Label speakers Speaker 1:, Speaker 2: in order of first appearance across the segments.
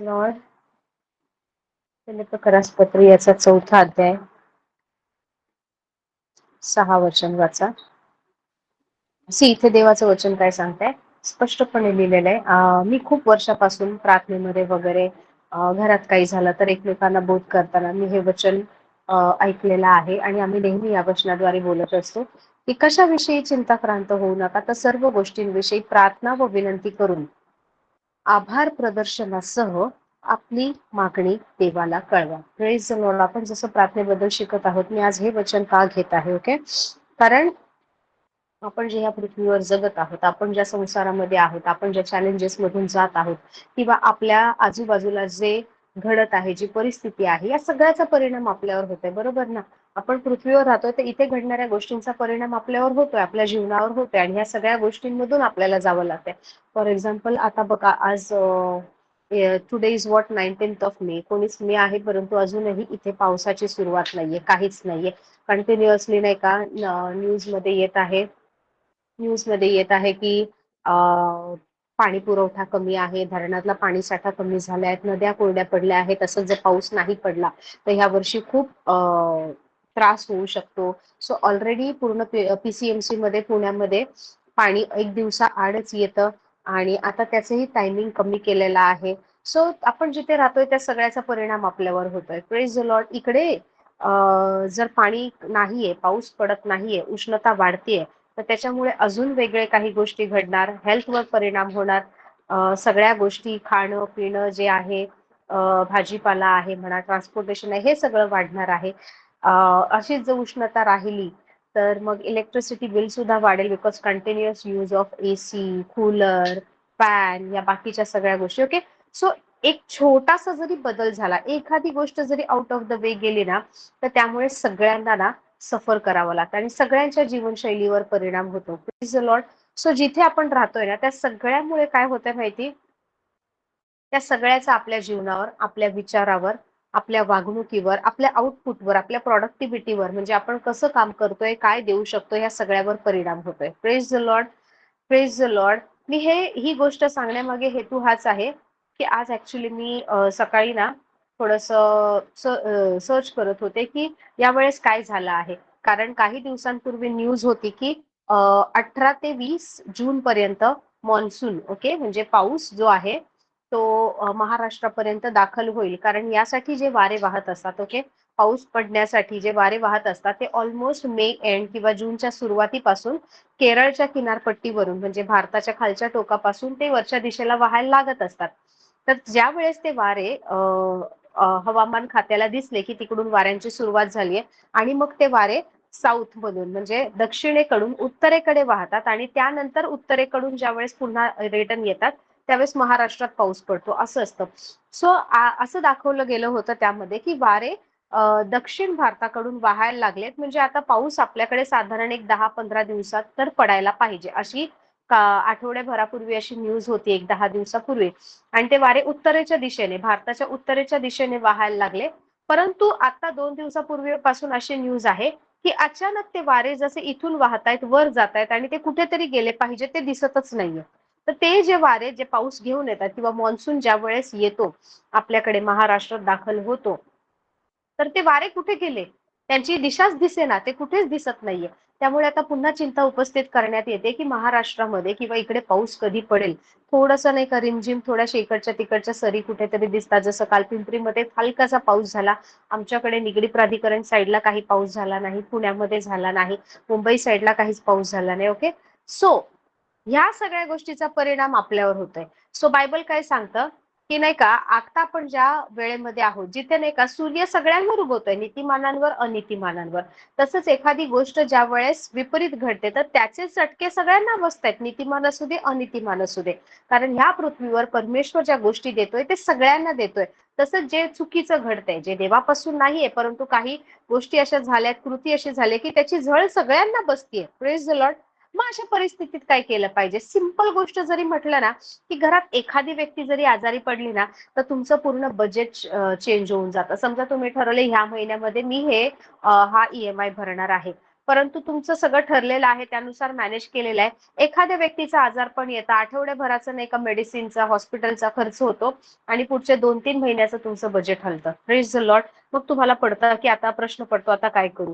Speaker 1: Lord. फिलिप्पियपत्र याचा 4था अध्याय 6 वचन वाचा. इथे देवाचं वचन काय सांगताय, स्पष्टपणे लिहिलेलं आहे. मी खूप वर्षापासून प्रार्थनेमध्ये वगैरे घरात काही झालं तर एकमेकांना बोध करताना मी हे वचन ऐकलेलं आहे आणि आम्ही नेहमी या वचनाद्वारे बोलत असतो की कशाविषयी चिंताक्रांत होऊ नका, तर सर्व गोष्टींविषयी प्रार्थना व विनंती करून आभार प्रदर्शनासह आपली मागणी देवाला कळवा. Praise the Lord. आपण जसं प्रार्थनेबद्दल शिकत आहोत, मी आज हे वचन का घेत आहे, ओके, कारण आपण जे या पृथ्वीवर जगत आहोत, आपण ज्या संसारामध्ये आहोत, आपण ज्या चॅलेंजेस मधून जात आहोत किंवा आपल्या आजूबाजूला जे घडत आहे, जी परिस्थिती आहे, या सगळ्याचा परिणाम आपल्यावर होतोय, बरोबर ना. आपण पृथ्वीवर राहतोय तर इथे घडणाऱ्या गोष्टींचा परिणाम आपल्यावर होतोय, आपल्या जीवनावर होतोय आणि ह्या सगळ्या गोष्टींमधून आपल्याला जावं लागतंय. फॉर एक्झाम्पल, आता बघा, आज today is what 19th of May. 19 मे आहे, परंतु अजूनही इथे पावसाची सुरुवात नाहीये, काहीच नाहीये. कंटिन्युअसली नाही का न्यूजमध्ये येत आहे की पाणी पुरवठा कमी आहे, धरणातला पाणी साठा कमी झाला आहे, नद्या कोरड्या पडल्या आहेत. तसंच जर पाऊस नाही पडला तर ह्या वर्षी खूप त्रास होऊ शकतो. सो ऑलरेडी पूर्ण पीसीएमसी मध्ये, पुण्यामध्ये पाणी एक दिवसाआडच येतं आणि आता त्याचंही टायमिंग कमी केलेलं आहे. सो आपण जिथे राहतोय त्या सगळ्याचा परिणाम आपल्यावर होतोय. Praise the lord. इकडे जर पाणी नाहीये, पाऊस पडत नाहीये, उष्णता वाढतीये, तर त्याच्यामुळे अजून वेगळे काही गोष्टी घडणार, हेल्थवर परिणाम होणार. सगळ्या गोष्टी, खाणं पिणं जे आहे, भाजीपाला आहे म्हणा, ट्रान्सपोर्टेशन आहे, हे सगळं वाढणार आहे. अशीच जर उष्णता राहिली तर मग इलेक्ट्रिसिटी बिल सुद्धा वाढेल, because continuous use of AC, cooler, fan, या बाकीच्या सगळ्या गोष्टी, ओके. सो एक छोटासा जरी बदल झाला, एखादी गोष्ट जरी आउट ऑफ द वे गेली ना, तर त्यामुळे सगळ्यांना ना सफर करावं लागतं आणि सगळ्यांच्या जीवनशैलीवर परिणाम होतो. Please the Lord. सो जिथे आपण राहतोय ना, त्या सगळ्यामुळे काय होतंय माहिती, त्या सगळ्याचा आपल्या जीवनावर, आपल्या विचारावर, आपल्या वागणुकीवर, आपल्या आउटपुटवर, आपल्या प्रॉडक्टिव्हिटीवर, म्हणजे आपण कसं काम करतोय, काय देऊ शकतो, या सगळ्यावर परिणाम होतोय. Praise the Lord. Praise the Lord. मी ही गोष्ट सांगण्यामागे हेतू हाच आहे की आज ऍक्च्युली मी सकाळी ना थोडस सर्च करत होते की यावेळेस काय झालं आहे. कारण काही दिवसांपूर्वी न्यूज होती की 18 ते 20 जून पर्यंत मॉन्सून, ओके, म्हणजे पाऊस जो आहे तो महाराष्ट्रापर्यंत दाखल होईल. कारण यासाठी जे वारे वाहत असतात, ओके, पाऊस पडण्यासाठी जे वारे वाहत असतात ते ऑलमोस्ट मे एंड किंवा जूनच्या सुरुवातीपासून केरळच्या किनारपट्टीवरून, म्हणजे भारताच्या खालच्या टोकापासून ते वरच्या दिशेला वाहायला लागत असतात. तर ज्या वेळेस ते वारे हवामान खात्याला दिसले की तिकडून वाऱ्यांची सुरुवात झालीये आणि मग ते वारे साऊथ मधून, म्हणजे दक्षिणेकडून उत्तरेकडे वाहतात आणि त्यानंतर उत्तरेकडून ज्या वेळेस पुन्हा रिटर्न येतात त्यावेळेस महाराष्ट्रात पाऊस पडतो, असं असतं. सो असं दाखवलं गेलं होतं त्यामध्ये की वारे दक्षिण भारताकडून वाहायला लागलेत, म्हणजे आता पाऊस आपल्याकडे साधारण एक 10-15 दिवसात तर पडायला पाहिजे, अशी आठवड्याभरापूर्वी अशी न्यूज होती, एक 10 दिवसापूर्वी. आणि ते वारे उत्तरेच्या दिशेने, भारताच्या उत्तरेच्या दिशेने वाहायला लागले. परंतु आता 2 दिवसापूर्वीपासून अशी न्यूज आहे की अचानक ते वारे जसे इथून वाहतायत, वर जातायत आणि ते कुठेतरी गेले पाहिजे ते दिसतच नाहीये. तर ते जे वारे, जे पाऊस घेऊन येतात किंवा मॉन्सून ज्या वेळेस येतो आपल्याकडे, महाराष्ट्रात दाखल होतो, तर ते वारे कुठे गेले, त्यांची दिशाच दिसेना, ते कुठेच दिसत नाहीये. त्यामुळे आता पुन्हा चिंता उपस्थित करण्यात येते की महाराष्ट्रामध्ये किंवा इकडे पाऊस कधी पडेल. थोडंसं नाही का रिमझिम, थोड्याशा इकडच्या तिकडच्या सरी कुठेतरी दिसतात. जसं काल पिंपरीमध्ये हलकासा पाऊस झाला, आमच्याकडे निगडी प्राधिकरण साईडला काही पाऊस झाला नाही, पुण्यामध्ये झाला नाही, मुंबई साईडला काहीच पाऊस झाला नाही, ओके. सो ह्या सगळ्या गोष्टीचा परिणाम आपल्यावर होतोय. सो बायबल काय सांगतं की नाही का, आता आपण ज्या वेळेमध्ये आहोत जिथे नाही का सूर्य सगळ्यांवर उगवतोय, नीतिमानांवर, अनितिमानांवर. तसंच एखादी गोष्ट ज्या वेळेस विपरीत घडते तर त्याचे चटके सगळ्यांना बसतायत, नीतिमान असू दे, अनितिमान असू दे. कारण ह्या पृथ्वीवर परमेश्वर ज्या गोष्टी देतोय ते सगळ्यांना देतोय. तसंच जे चुकीचं घडतंय, जे देवापासून नाहीये, परंतु काही गोष्टी अशा झाल्यात, कृती अशी झाली की त्याची झळ सगळ्यांना बसतीये. Praise the Lord. मग अशा परिस्थितीत काय केलं पाहिजे? सिंपल गोष्ट जरी म्हटलं ना की घरात एखादी व्यक्ती जरी आजारी पडली ना तर तुमचं पूर्ण बजेट चेंज होऊन जातं. समजा तुम्ही ठरवले ह्या महिन्यामध्ये मी हा ईएमआय भरणार आहे, परंतु तुमचं सगळं ठरलेलं आहे, त्यानुसार मॅनेज केलेलं आहे. एखाद्या व्यक्तीचा आजारपण येतं, आठवड्याभराचा नाही का मेडिसिनचा, हॉस्पिटलचा खर्च होतो आणि पुढच्या 2-3 महिन्याचं तुमचं बजेट हलतं. Praise the Lord. मग तुम्हाला पडतं, की आता प्रश्न पडतो, आता काय करू?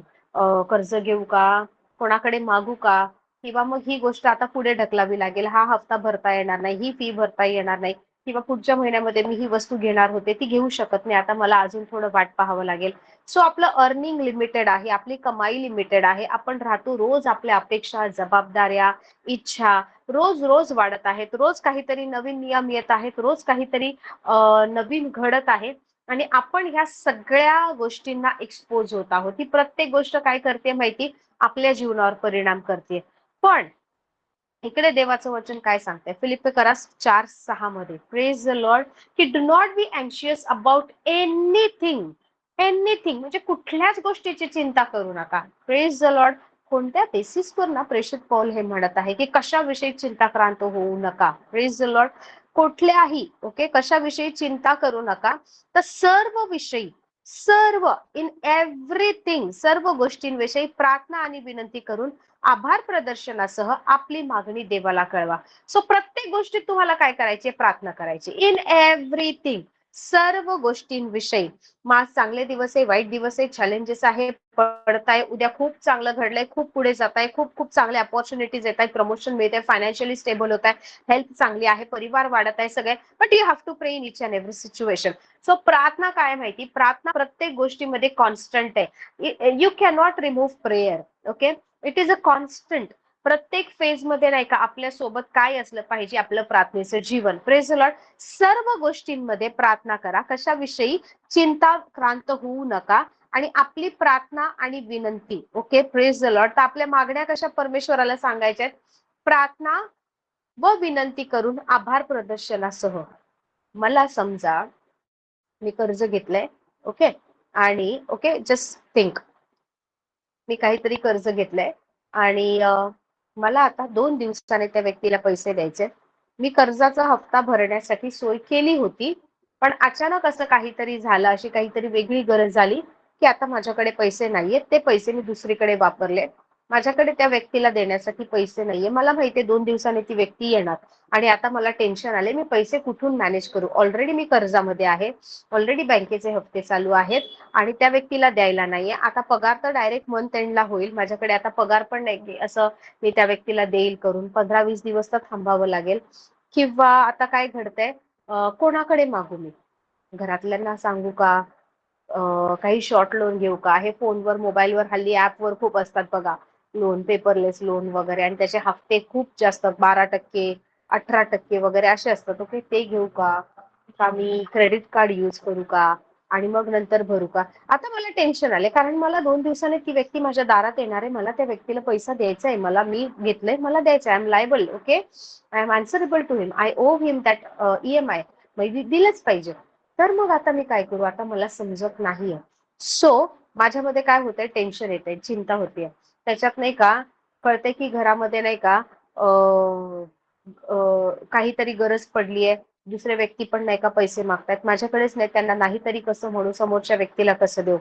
Speaker 1: कर्ज घेऊ का? कोणाकडे मागू का? किंवा मग ही गोष्ट आता पुढे ढकलावी लागेल. हा हफ्ता भरता येणार नाही, ही फी भरता येणार नाही किंवा पुढच्या महिन्यामध्ये मी ही वस्तू घेणार होते, ती घेऊ शकत नाही. आता मला अजून थोडं वाट पाहावं लागेल. सो आपलं अर्निंग लिमिटेड आहे, आपली कमाई लिमिटेड आहे. आपण राहतो, रोज आपल्या अपेक्षा, जबाबदाऱ्या, इच्छा रोज-रोज वाढत आहेत. रोज काहीतरी नवीन नियम येत आहेत. रोज काहीतरी नवीन घडत आहे आणि आपण ह्या सगळ्या गोष्टींना एक्सपोज होत आहोत. ही प्रत्येक गोष्ट काय करते माहिती? आपल्या जीवनावर परिणाम करते. पण इकडे देवाचं वचन काय सांगतंय? फिलिप्पिकर 4:6 मध्ये प्रेज द लॉर्ड की do not be anxious about anything. Anything म्हणजे कुठल्याच गोष्टीची चिंता करू नका. Praise the Lord. कोणत्या बेसिसवर ना प्रेषित पौल हे म्हणत आहे की कशाविषयी चिंताक्रांत होऊ नका. Praise the Lord. कुठल्याही ओके कशाविषयी चिंता करू नका. तर सर्व विषयी सर्व इन एव्हरीथिंग सर्व गोष्टींविषयी प्रार्थना आणि विनंती करून आभार प्रदर्शनासह आपली मागणी देवाला कळवा. सो प्रत्येक गोष्टीत तुम्हाला काय करायचे? प्रार्थना करायची. इन एव्हरीथिंग सर्व गोष्टींविषयी. मग आज चांगले दिवस आहे, वाईट दिवस आहे, चॅलेंजेस आहे, पडताय, उद्या खूप चांगलं घडलंय, खूप पुढे जाताय, खूप खूप चांगले अपॉर्च्युनिटीज येत आहेत, प्रमोशन मिळत आहे, फायनान्शियली स्टेबल होत आहे, हेल्थ चांगली आहे, परिवार वाढत आहे सगळे. But you have to pray in each and every situation. So प्रार्थना काय माहिती? प्रार्थना प्रत्येक गोष्टीमध्ये कॉन्स्टंट आहे. You can not remove prayer. Okay. It is a constant. प्रत्येक फेज मध्ये नाही का आपल्या सोबत काय असलं पाहिजे? आपलं प्रार्थनेचं जीवन. Praise the Lord. सर्व गोष्टींमध्ये प्रार्थना करा. कशाविषयी? चिंताक्रांत होऊ नका आणि आपली प्रार्थना आणि विनंती. ओके. Praise the Lord. तर आपल्या मागण्या कशा परमेश्वराला सांगायच्या? प्रार्थना व विनंती करून आभार प्रदर्शनासह. मला समजा मी कर्ज घेतलंय. ओके. आणि ओके जस्ट थिंक मी काहीतरी कर्ज घेतलंय आणि मला आता 2 दिवसाने त्या व्यक्तीला पैसे द्यायचे. मी कर्जाचा हप्ता भरण्यासाठी सोय केली होती. पण अचानक असं काहीतरी झालं, अशी काहीतरी वेगळी गरज झाली, की आता माझ्याकडे पैसे नाहीयेत. ते पैसे मी दुसरीकडे वापरले. माझ्याकडे त्या व्यक्तीला देण्यासाठी पैसे नाहीये. मला माहितीये 2 दिवसांनी ती व्यक्ती येणार आणि आता मला टेन्शन आले. मी पैसे कुठून मॅनेज करू? ऑलरेडी मी कर्जामध्ये आहे. ऑलरेडी बँकेचे हप्ते चालू आहेत. आणि त्या व्यक्तीला द्यायला नाहीये. आता पगार तर डायरेक्ट मंथ एंडला होईल. माझ्याकडे आता पगार पण नाही की असं मी त्या व्यक्तीला देईल करून. 15-20 दिवस तर थांबावं लागेल. किंवा आता काय घडतंय? कोणाकडे मागू मी? घरातल्यांना सांगू का? काही शॉर्ट लोन घेऊ का? हे फोनवर, मोबाईलवर हल्ली ॲपवर खूप असतात बघा. लोन, पेपरलेस लोन वगैरे आणि त्याचे हफ्ते खूप जास्त 12% 18% वगैरे असे असतात. ओके. ते घेऊ का? का मी क्रेडिट कार्ड यूज करू का? आणि मग नंतर भरू का? आता मला टेन्शन आले कारण मला 2 दिवसांनी ती व्यक्ती माझ्या दारात येणार आहे. मला त्या व्यक्तीला पैसा द्यायचा आहे. मी घेतलंय, मला द्यायचा आहे. I am liable. Okay. I am answerable to him. I owe him that EMI. मी दिलंच पाहिजे. तर मग आता मी काय करू? आता मला समजत नाहीये. सो माझ्यामध्ये काय होतंय? टेन्शन येतंय, चिंता होतीये. त्याच्यात नाही का कळतंय की घरामध्ये नाही का काहीतरी गरज पडलीये. दुसरे व्यक्ती पण नाही का पैसे मागतायत. माझ्याकडेच नाही, त्यांना नाही तरी कसं म्हणू? समोरच्या व्यक्तीला कसं देऊ?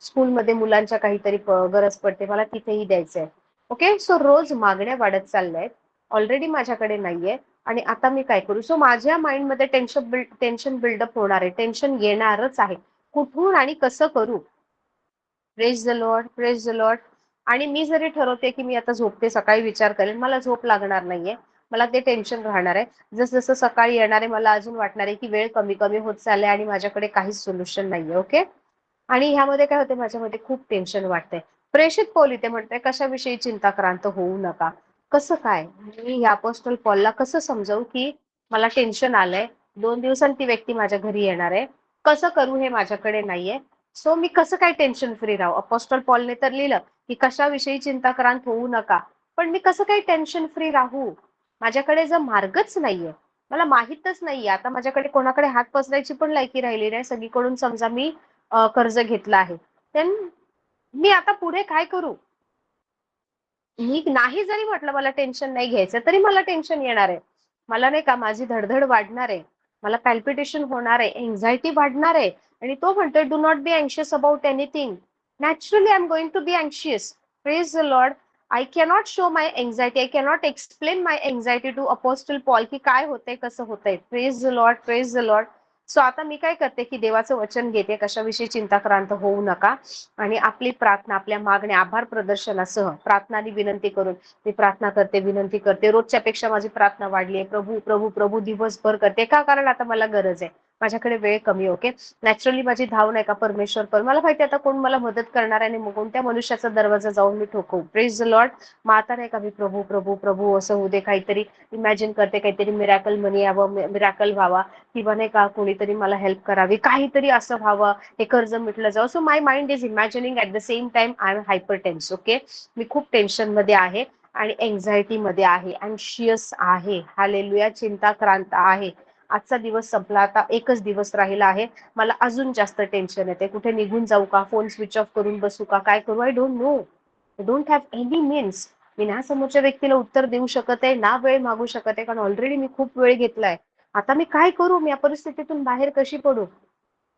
Speaker 1: स्कूलमध्ये मुलांच्या काहीतरी गरज पडते, मला तिथेही द्यायचंय. ओके. सो रोज मागण्या वाढत चालल्यात. ऑलरेडी माझ्याकडे नाहीये आणि आता मी काय करू? सो माझ्या माइंडमध्ये टेन्शन बिल्डअप होणार आहे. टेन्शन येणारच आहे. कुठून आणि कसं करू? Praise the Lord, praise the Lord. आणि मी जरी ठरवते की मी आता झोपते, सकाळी विचार करेन, मला झोप लागणार नाहीये. मला ते टेन्शन राहणार आहे. जसं सकाळी येणार आहे, मला अजून वाटणार आहे की वेळ कमी कमी होत चाललाय आणि माझ्याकडे काहीच सोल्युशन नाहीये. ओके. आणि ह्यामध्ये काय होते? माझ्यामध्ये खूप टेन्शन वाटतंय. प्रेषित पौल इथे म्हणतंय कशाविषयी चिंताक्रांत होऊ नका. कसं काय? मी ह्या अपोस्टल पॉलला कसं समजावू की मला टेन्शन आलंय, 2 दिवसांनी ती व्यक्ती माझ्या घरी येणार आहे. कसं करू? हे माझ्याकडे नाहीये. सो मी कसं काय टेन्शन फ्री राहू? अपोस्टल पॉलने तर लिहिलं की कशाविषयी चिंताक्रांत होऊ नका. पण मी कसं काय टेन्शन फ्री राहू? माझ्याकडे जर मार्गच नाहीये. मला माहीतच नाहीये. आता माझ्याकडे कोणाकडे हात पसरायची पण लायकी राहिली नाही. सगळीकडून समजा मी कर्ज घेतलं आहे. देन मी आता पुढे काय करू? मी नाही जरी म्हटलं मला टेन्शन नाही घ्यायचं, तरी मला टेन्शन येणार आहे. मला नाही का माझी धडधड वाढणार आहे. मला पॅल्पिटेशन होणार आहे, अँक्झायटी वाढणार आहे आणि तो म्हणतोय do not be anxious about anything. Naturally I am going to be anxious. Praise the Lord. I cannot show my anxiety. I cannot explain my anxiety to Apostle Paul की काय होतंय कसं होतंय. Praise the Lord, praise the Lord. So आता मी काय करते की देवाचं वचन घेते, कशाविषयी चिंताक्रांत होऊ नका आणि आपली प्रार्थना, आपल्या मागण्या, आभार प्रदर्शनासह प्रार्थना आणि विनंती करून मी प्रार्थना करते, विनंती करते. रोजच्या पेक्षा माझी प्रार्थना वाढली आहे. प्रभू प्रभू प्रभू दिवसभर करते, का कारण आता मला गरज आहे. माझ्याकडे वेळ कमी. ओके, नॅचरली माझी धाव नाही का परमेश्वर पर, मला माहिती आता कोण मला मदत करणार आहे आणि मग कोणत्या मनुष्याचा दरवाजा जाऊन मी ठोकू. Praise the Lord. मग आता नाही का मी प्रभू प्रभू प्रभू असं होऊ दे, काहीतरी इमॅजिन करते, काहीतरी मिरॅकल मनी यावं, मिरॅकल व्हावा, किंवा नाही का कोणीतरी मला हेल्प करावी, काहीतरी असं व्हावं, हे कर्ज मिटलं जावं. So my mind is imagining at the same time I am hyper tense. Okay, मी खूप टेन्शन मध्ये आहे आणि एन्झायटी मध्ये आहे, अँशियस आहे. हालेलुया, चिंताक्रांत आहे. आजचा दिवस संपला, आता एकच दिवस राहिला आहे. मला अजून जास्त टेन्शन येते. कुठे निघून जाऊ का, फोन स्विच ऑफ करून बसू का, काय करू. I don't know, I don't have any means. मी ना समोरच्या व्यक्तीला उत्तर देऊ शकत आहे ना वेळ मागू शकत आहे, कारण ऑलरेडी मी खूप वेळ घेतलाय. आता मी काय करू, मी या परिस्थितीतून बाहेर कशी पडू.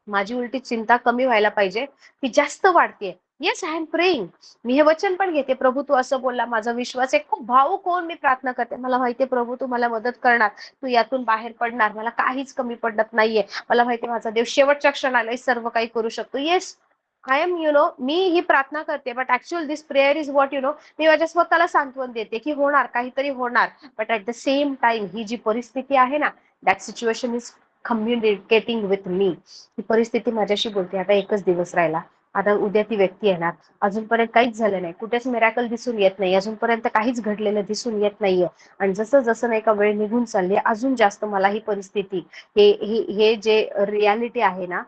Speaker 1: माझी उलटी चिंता कमी व्हायला पाहिजे, ती जास्त वाढतेय. Yes, I am praying. मी हे वचन पण घेते, प्रभू तू असं बोलला, माझा विश्वास आहे. खूप भावुक होऊन मी प्रार्थना करते. मला माहितीये प्रभू तू मला मदत करणार, तू यातून बाहेर पडणार, मला काहीच कमी पडत नाहीये. मला माहितीये माझा देव शेवटच्या क्षणाला सर्व काही करू शकतो. येस, आय एम मी ही प्रार्थना करते, but actual this prayer is what मी माझ्या स्वतःला सांत्वन देते की होणार, काहीतरी होणार. But at the same time ही जी परिस्थिती आहे ना, that situation is communicating with me. ही परिस्थिती माझ्याशी बोलते. आता एकच दिवस राहिला, आता उद्या ती व्यक्ती येणार. अजूनपर्यंत काहीच झालं नाही, कुठेच मिरॅकल दिसून येत नाही, अजूनपर्यंत काहीच घडलेलं दिसून येत नाहीये. आणि जसं जसं नाही का वेळ निघून चालली, अजून जास्त मला ही परिस्थिती, हे जे रियालिटी आहे ना,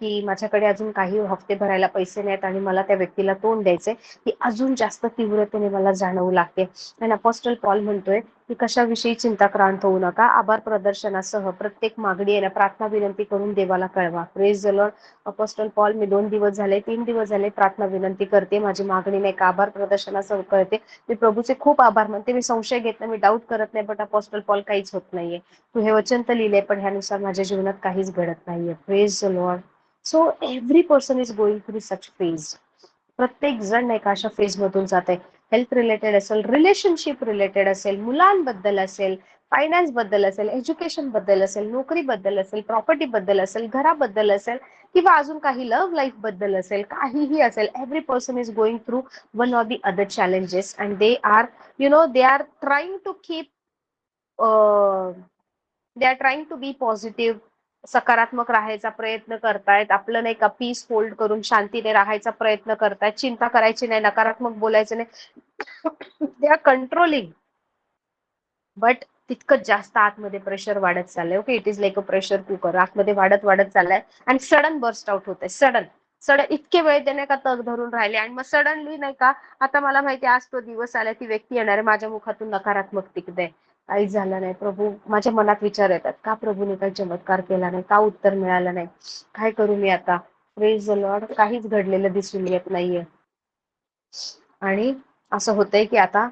Speaker 1: की माझ्याकडे अजून काही हफ्ते भरायला पैसे नाहीत आणि मला त्या व्यक्तीला तोंड द्यायचंय, ही अजून जास्त तीव्रतेने मला जाणवू लागते. आणि अपोस्टल पॉल म्हणतोय की कशाविषयी चिंताक्रांत होऊ नका, आभार प्रदर्शनासह प्रत्येक मागणी आहे प्रार्थना विनंती करून देवाला कळवा. Praise the Lord. Apostle Paul, मी 2 दिवस झाले, 3 दिवस झाले प्रार्थना विनंती करते, माझी मागणी नाही का आभार प्रदर्शनासह कळते. मी प्रभूचे खूप आभार मानते. मी संशय घेत नाही, मी डाऊट करत नाही. बट अपोस्टल पॉल काहीच होत नाहीये. तू हे वचन तर लिहिले, पण ह्यानुसार माझ्या जीवनात काहीच घडत नाहीये. Praise the Lord. So every person is going through such phase. प्रत्येक जण नाही का अशा फेज मधून जात आहे. हेल्थ रिलेटेड असेल, रिलेशनशिप रिलेटेड असेल, मुलांबद्दल असेल, फायनान्स बद्दल असेल, एज्युकेशन बद्दल असेल, नोकरी बद्दल असेल, प्रॉपर्टी बद्दल असेल, घराबद्दल असेल, किंवा अजून काही लव्ह लाईफ बद्दल असेल, काहीही असेल. Every person is going through one or the other challenges and they are they are trying to keep they are trying to be positive. सकारात्मक राहायचा प्रयत्न करतायत, आपलं नाही का पीस होल्ड करून शांतीने राहायचा प्रयत्न करतायत. चिंता करायची नाही, नकारात्मक बोलायचं नाही. दे आर कंट्रोलिंग, बट तितकं जास्त आतमध्ये प्रेशर वाढत चाललंय. Okay, it is like a pressure cooker, आतमध्ये वाढत वाढत चाललंय आणि सडन बर्स्ट आउट होत आहे. सडन सडन इतके वेळ ते नाही का तग धरून राहिले आणि मग सडनली नाही का, आता मला माहिती आज तो दिवस आला, ती व्यक्ती येणार आहे, माझ्या मुखातून नकारात्मक टिकते. काहीच झालं नाही प्रभू. माझ्या मनात विचार येतात, का प्रभूने काही चमत्कार केला नाही, का उत्तर मिळालं नाही, काय करू मी आता. Praise the Lord. काहीच घडलेलं दिसून येत नाहीये. आणि असं होतंय की आता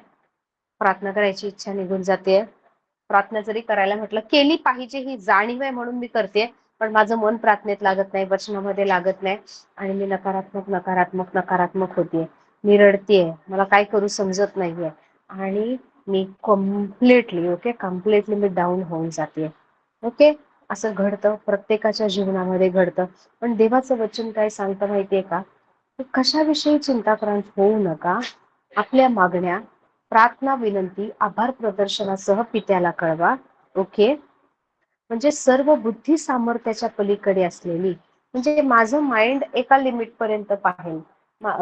Speaker 1: प्रार्थना करायची इच्छा निघून जाते. प्रार्थना जरी करायला म्हटलं, केली पाहिजे ही जाणीव आहे म्हणून मी करते, पण माझं मन प्रार्थनेत लागत नाही, वचनामध्ये लागत नाही आणि मी नकारात्मक नकारात्मक नकारात्मक होतीये. मी रडतीये, मला काय करू समजत नाहीये आणि मी कम्प्लिटली मी डाऊन होऊन जाते. ओके, असं घडतं, प्रत्येकाच्या जीवनामध्ये घडतं. पण देवाचं वचन काय सांगतं माहितीये का, कशाविषयी चिंताक्रांत होऊ नका, आपल्या मागण्या प्रार्थना विनंती आभार प्रदर्शनासह पित्याला कळवा. ओके, म्हणजे सर्व बुद्धी सामर्थ्याच्या पलीकडे असलेली, म्हणजे माझं माइंड एका लिमिट पर्यंत पाहेल,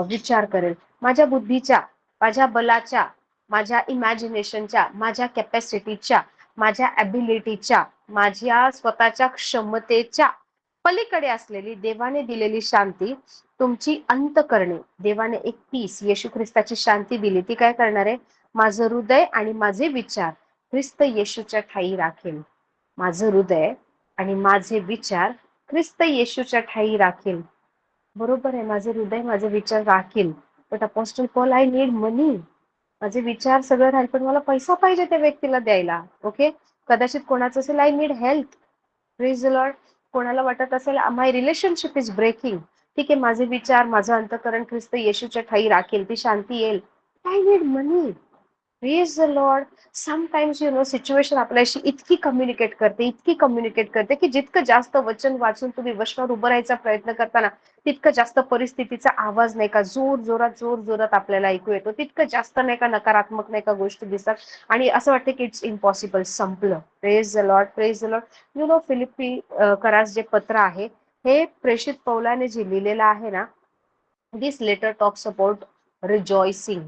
Speaker 1: विचार करेल. माझ्या बुद्धीच्या, माझ्या बलाच्या, माझ्या इमॅजिनेशनच्या, माझ्या कॅपॅसिटीच्या, माझ्या ॲबिलिटीच्या, माझ्या स्वतःच्या क्षमतेच्या पलीकडे असलेली देवाने दिलेली शांती तुमची अंतःकरणे, देवाने एक पीस, येशू ख्रिस्ताची शांती दिली, ती काय करणार आहे, माझं हृदय आणि माझे विचार ख्रिस्त येशूच्या ठायी राखेल. माझं हृदय आणि माझे विचार ख्रिस्त येशूच्या ठायी राखेल. बरोबर आहे, माझे हृदय माझे विचार राखील. But apostle Paul, I need money. माझे विचार सगळं राहील, पण मला पैसा पाहिजे त्या व्यक्तीला द्यायला. ओके, कदाचित कोणाचं असेल, I need health. Praise the Lord. कोणाला वाटत असेल माय रिलेशनशिप इज ब्रेकिंग, ठीक आहे, माझे विचार, माझं अंतःकरण ख्रिस्त येशूच्या ठायी राखेल, ती शांती येईल. I need money. Praise the Lord. Sometimes situation आपल्याशी इतकी कम्युनिकेट करते की जितकं जास्त वचन वाचून तुम्ही वचनावर उभं राहायचा प्रयत्न करताना तितकं जास्त परिस्थितीचा आवाज नाही का जोर जोरात आपल्याला ऐकू येतो, तितकं जास्त नाही का नकारात्मक नाही का गोष्टी दिसतात आणि असं वाटतं की इट्स इम्पॉसिबल, संपलं. Praise the Lord, praise the Lord. फिलिप्पी करास जे पत्र आहे, हे प्रेषित पौलाने जे लिहिलेलं आहे ना, this letter talks about rejoicing,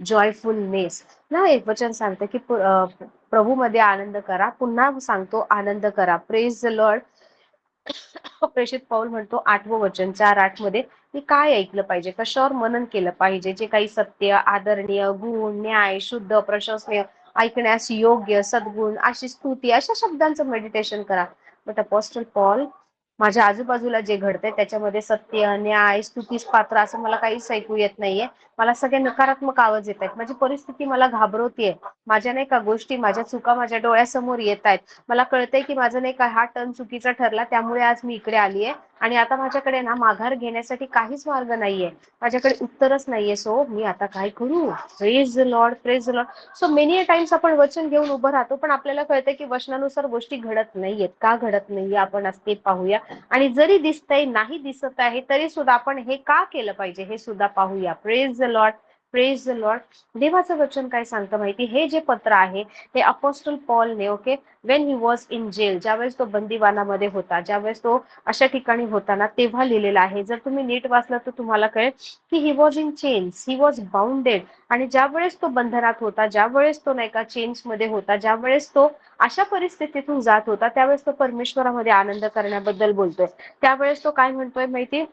Speaker 1: joyfulness. ना एक वचन सांगतं की प्रभूमध्ये आनंद करा. पुन्हा सांगतो आनंद करा. Praise the Lord. प्रेषित पौल म्हणतो 8वं वचन 4:8 मध्ये की काय ऐकलं पाहिजे, कशावर मनन केलं पाहिजे, जे काही सत्य, आदरणीय, गुण, न्याय, शुद्ध, प्रशंसनीय, ऐकण्यास योग्य, सद्गुण, अशी स्तुती, अशा शब्दांचं मेडिटेशन करा. बट अपोस्टल पॉल, माझ्या आजूबाजूला जे घडतंय त्याच्यामध्ये सत्य, न्याय, स्तुतीस पात्र असं मला काहीच ऐकू येत नाहीये. मला सगळे नकारात्मक आवाज येत आहेत. माझी परिस्थिती मला घाबरवतीये. माझ्या नाही का गोष्टी, माझ्या चुका माझ्या डोळ्यासमोर येत आहेत. मला कळतंय की माझं नाही का हा टर्न चुकीचा ठरला, त्यामुळे आज मी इकडे आलीये आणि आता माझ्याकडे ना माघार घेण्यासाठी काहीच मार्ग नाहीये, माझ्याकडे उत्तरच नाहीये. सो मी आता काय करू? Praise the Lord, praise the Lord. So many times आपण वचन घेऊन उभं राहतो, पण आपल्याला कळतंय की वचनानुसार गोष्टी घडत नाहीयेत. का घडत नाहीये आपण आज ते पाहूया. आणि जरी दिसतंय, नाही दिसत आहे, तरी सुद्धा आपण हे का केलं पाहिजे हे सुद्धा पाहूया. Praise the Lord, praise the Lord. देवाचं वचन काय सांगतं माहिती? हे जे पत्र आहे हे अपोस्टल पॉलने, okay, when he was in jail, ज्यावेळेस तो बंदिवानामध्ये होता, ज्यावेळेस तो अशा ठिकाणी होता ना, तेव्हा लिहिलेला आहे. जर तुम्ही नीट वाचलं तर तुम्हाला कळेल की ही was in chains, he was bounded. आणि ज्यावेळेस तो बंधनात होता, ज्यावेळेस तो नाही का चेन्स मध्ये होता, ज्यावेळेस तो अशा परिस्थितीतून जात होता, त्यावेळेस तो परमेश्वरामध्ये आनंद करण्याबद्दल बोलतोय. त्यावेळेस तो काय म्हणतोय माहिती?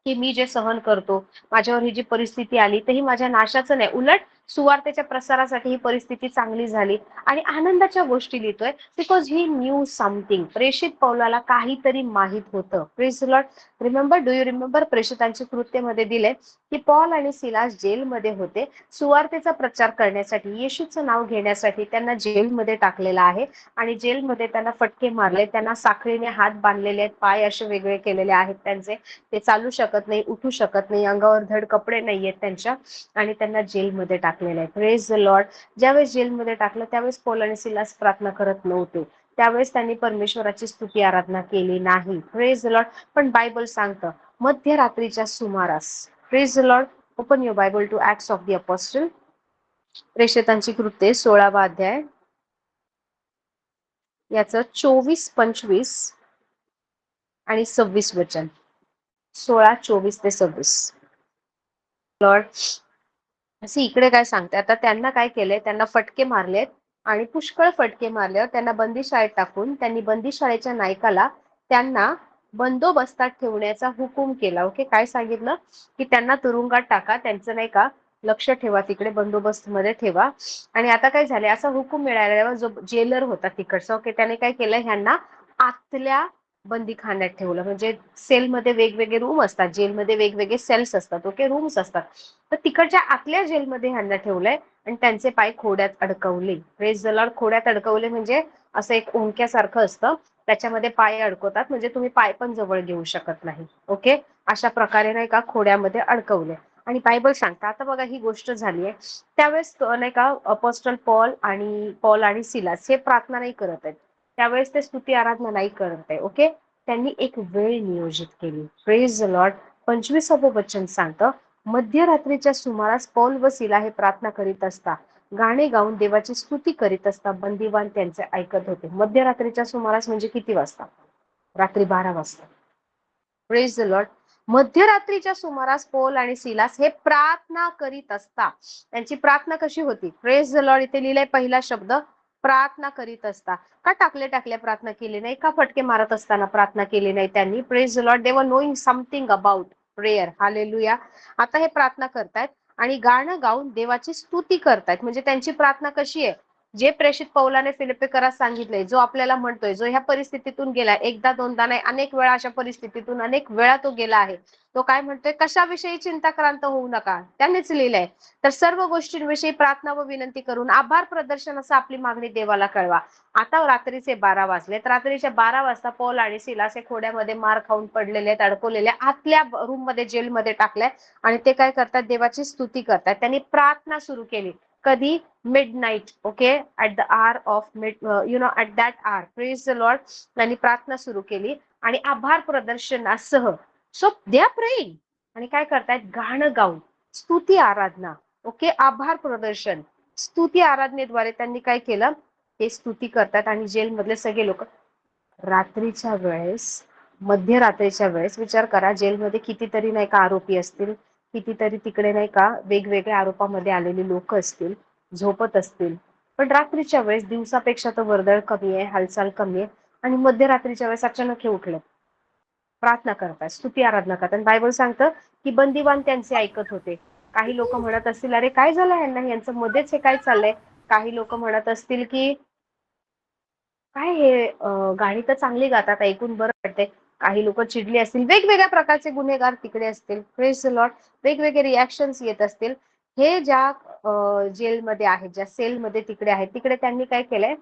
Speaker 1: की मी जे सहन करतो, माझ्यावर ही जी परिस्थिती आली, तर ही माझ्या नाशाचं नाही, उलट सुवार्तेच्या प्रसारासाठी ही परिस्थिती चांगली झाली. आणि आनंदाच्या गोष्टी लिहितोय बिकॉज ही न्यू समथिंग. प्रेषित पौलाला काहीतरी माहित होतं. Praise Lord. Remember, do you remember, प्रेषितांची कृत्यमध्ये दिले की पॉल आणि सिलास जेलमध्ये होते. सुवार्तेचा प्रचार करण्यासाठी, येशूचं नाव घेण्यासाठी त्यांना जेलमध्ये टाकलेलं आहे. आणि जेलमध्ये त्यांना फटके मारले, त्यांना साखळीने हात बांधलेले आहेत, पाय असे वेगळे केलेले आहेत त्यांचे, ते चालू शकत नाही, उठू शकत नाही, अंगावर धड कपडे नाहीयेत त्यांच्या, आणि त्यांना जेलमध्ये टाकलेलं आहे. Praise the Lord. ज्यावेळेस जेलमध्ये टाकलं त्यावेळेस पौल आणि सिलास प्रार्थना करत नव्हते, त्यावेळेस त्यांनी परमेश्वराची स्तुती आराधना केली नाही. Praise the Lord. पण बायबल सांगतं मध्यरात्रीच्या सुमारास, praise the Lord, open your Bible to Acts of the apostle, प्रेषितांची कृत्ये 16वा अध्याय, याचं 24, 25 आणि 26 वचन. 16, 24 ते 26. लॉर्ड. असे इकडे काय सांगते, आता त्यांना काय केलंय, त्यांना फटके मारलेत आणि पुष्कळ फटके मारल्यावर त्यांना बंदीशाळेत टाकून त्यांनी बंदीशाळेच्या नायकाला त्यांना बंदोबस्तात ठेवण्याचा हुकूम केला. ओके, काय सांगितलं की त्यांना तुरुंगात टाका, त्यांचं नाही का लक्ष ठेवा, तिकडे बंदोबस्त मध्ये ठेवा. आणि आता काय झाले, असा हुकूम मिळाल्यावर जो जेलर होता तिकडचा, ओके, त्याने काय केलं, ह्यांना आतल्या बंदीखान्यात ठेवलं. म्हणजे सेलमध्ये वेगवेगळे रूम असतात, जेलमध्ये वेगवेगळे सेल्स असतात, ओके, रूम्स असतात. तर तिकडच्या आतल्या जेलमध्ये ह्यांना ठेवलंय आणि त्यांचे पाय खोड्यात अडकवले. Praise the Lord. खोड्यात अडकवले म्हणजे असं एक ओंक्यासारखं असतं, त्याच्यामध्ये पाय अडकवतात, म्हणजे तुम्ही पाय पण जवळ घेऊ शकत नाही. ओके, अशा प्रकारे नाही का खोड्यामध्ये अडकवले. आणि बायबल सांगता, आता बघा ही गोष्ट झाली आहे, त्यावेळेस नाही का अपोस्टल पॉल आणि सिलास हे प्रार्थना नाही करत आहेत, त्यावेळेस ते स्तुती आराधना नाही करत आहे. ओके, त्यांनी एक वेळ नियोजित केली. Praise the Lord. 25वं वचन सांगतं मध्यरात्रीच्या सुमारास पौल व सिला हे प्रार्थना करीत असता, गाणे गाऊन देवाची स्तुती करीत असता, बंदिवान त्यांचे ऐकत होते. मध्यरात्रीच्या सुमारास म्हणजे किती वाजता? रात्री 12 वाजता. Praise the Lord. मध्यरात्रीच्या सुमारास पौल आणि सिलास हे प्रार्थना करीत असता. त्यांची प्रार्थना कशी होती? Praise the Lord. इथे लिहिलंय पहिला शब्द, प्रार्थना करीत असता. का टाकल्या प्रार्थना केली नाही? का फटके मारत असताना प्रार्थना केली नाही त्यांनी? Praise the Lord. They were knowing something about prayer. Hallelujah. आता हे प्रार्थना करतायत आणि गाणं गाऊन देवाची स्तुती करतायत. म्हणजे त्यांची प्रार्थना कशी आहे? जे प्रेषित पौलाने फिलिप्पीकरास सांगितले, जो आपल्याला म्हणतोय, जो ह्या परिस्थितीतून गेला, एकदा दोनदा नाही अनेक वेळा अशा परिस्थितीतून अनेक वेळा तो गेला आहे. तो काय म्हणतोय, कशाविषयी चिंताक्रांत होऊ नका. त्यानेच लिहिलंय. तर सर्व गोष्टींविषयी प्रार्थना व विनंती करून आभार प्रदर्शन असं आपली मागणी देवाला कळवा. आता रात्रीचे 12 वाजलेत. रात्रीच्या 12 वाजता पौल आणि सिलास हे खोड्यामध्ये मार खाऊन पडलेले आहेत, अडकवलेले आतल्या रूम मध्ये, जेलमध्ये टाकल्या आणि ते काय करतात, देवाची स्तुती करतात. त्यांनी प्रार्थना सुरू केली. कधी? Midnight. Okay, at the hour of mid, at that hour, praise the lord. त्यांनी प्रार्थना सुरू केली आणि आभार प्रदर्शनासह, सो दे आर प्रेइंग, आणि काय करतायत, गाणं गाऊन स्तुती आराधना. ओके, आभार प्रदर्शन, स्तुती आराधनेद्वारे त्यांनी काय केलं, ते स्तुती करतात. आणि जेलमधले सगळे लोक रात्रीच्या वेळेस, मध्यरात्रीच्या वेळेस, विचार करा, जेलमध्ये कितीतरी नाही का आरोपी असतील, कितीतरी तिकडे नाही का वेगवेगळ्या आरोपामध्ये आलेली लोक असतील, झोपत असतील. पण रात्रीच्या वेळेस, दिवसापेक्षा तर वर्दळ कमी आहे, हालचाल कमी आहे, आणि मध्यरात्रीच्या वेळेस अचानक हे उठले, प्रार्थना करतात, स्तुती आराधना करतात. आणि बायबल सांगतं की बंदिवान त्यांचे ऐकत होते. काही लोक म्हणत असतील, अरे काय झालं यांना, यांचं मध्येच हे काय चाललंय. काही लोक म्हणत असतील की काय हे, गाणी तर चांगली गातात, ऐकून बरं वाटतंय. काही लोक चिडली असतील, वेगवेगळ्या प्रकारचे गुन्हेगार तिकडे असतील, प्रेज द लॉर्ड, वेगवेगळे रिॲक्शन्स येत असतील. हे ज्या जेलमध्ये आहेत, ज्या सेलमध्ये तिकडे आहेत, तिकडे त्यांनी काय केलंय,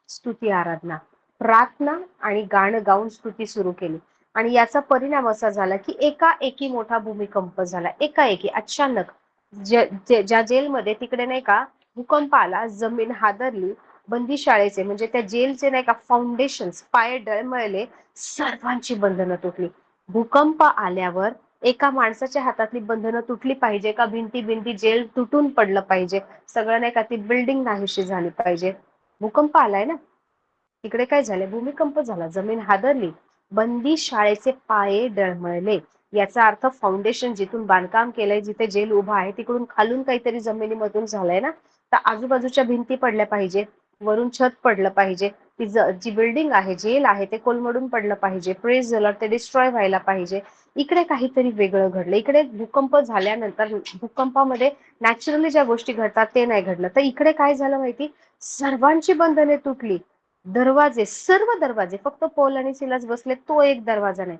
Speaker 1: स्तुती आराधना, प्रार्थना आणि गाणं गाऊन स्तुती सुरू केली. आणि याचा परिणाम असा झाला की एकाएकी मोठा भूमिकंप झाला. एकाएकी अचानक ज्या जेलमध्ये तिकडे नाही का भूकंप आला, जमीन हादरली, बंदीशाळेचे म्हणजे त्या जेलचे नाही का फाउंडेशन, पाय डळमळले, सर्वांची बंधनं तुटली. भूकंप आल्यावर एका माणसाच्या हातातली बंधनं तुटली पाहिजे का, भिंती भिंती जेल तुटून पडलं पाहिजे, सगळं नाही का ती बिल्डिंग नाहीशी झाली पाहिजे. भूकंप आलाय ना, तिकडे काय झालंय, भूमिकंप झाला, जमीन हादरली, बंदी शाळेचे पाये डळमळले. याचा अर्थ फाउंडेशन जिथून बांधकाम केलंय, जिथे जेल उभा आहे, तिकडून खालून काहीतरी जमिनीमधून झालंय ना, तर आजूबाजूच्या भिंती पडल्या पाहिजे, वरून छत पडलं पाहिजे, ती जी बिल्डिंग आहे, जेल आहे, ते कोलमडून पडलं पाहिजे, प्रेज द लॉर्ड, ते डिस्ट्रॉय व्हायला पाहिजे. इकडे काहीतरी वेगळं घडलं. इकडे भूकंप झाल्यानंतर भूकंपामध्ये नॅचरली ज्या गोष्टी घडतात ते नाही घडलं, तर इकडे काय झालं माहिती, सर्वांची बंधने तुटली. दरवाजे, सर्व दरवाजे, फक्त पौल आणि सिलास बसले तो एक दरवाजा नाही,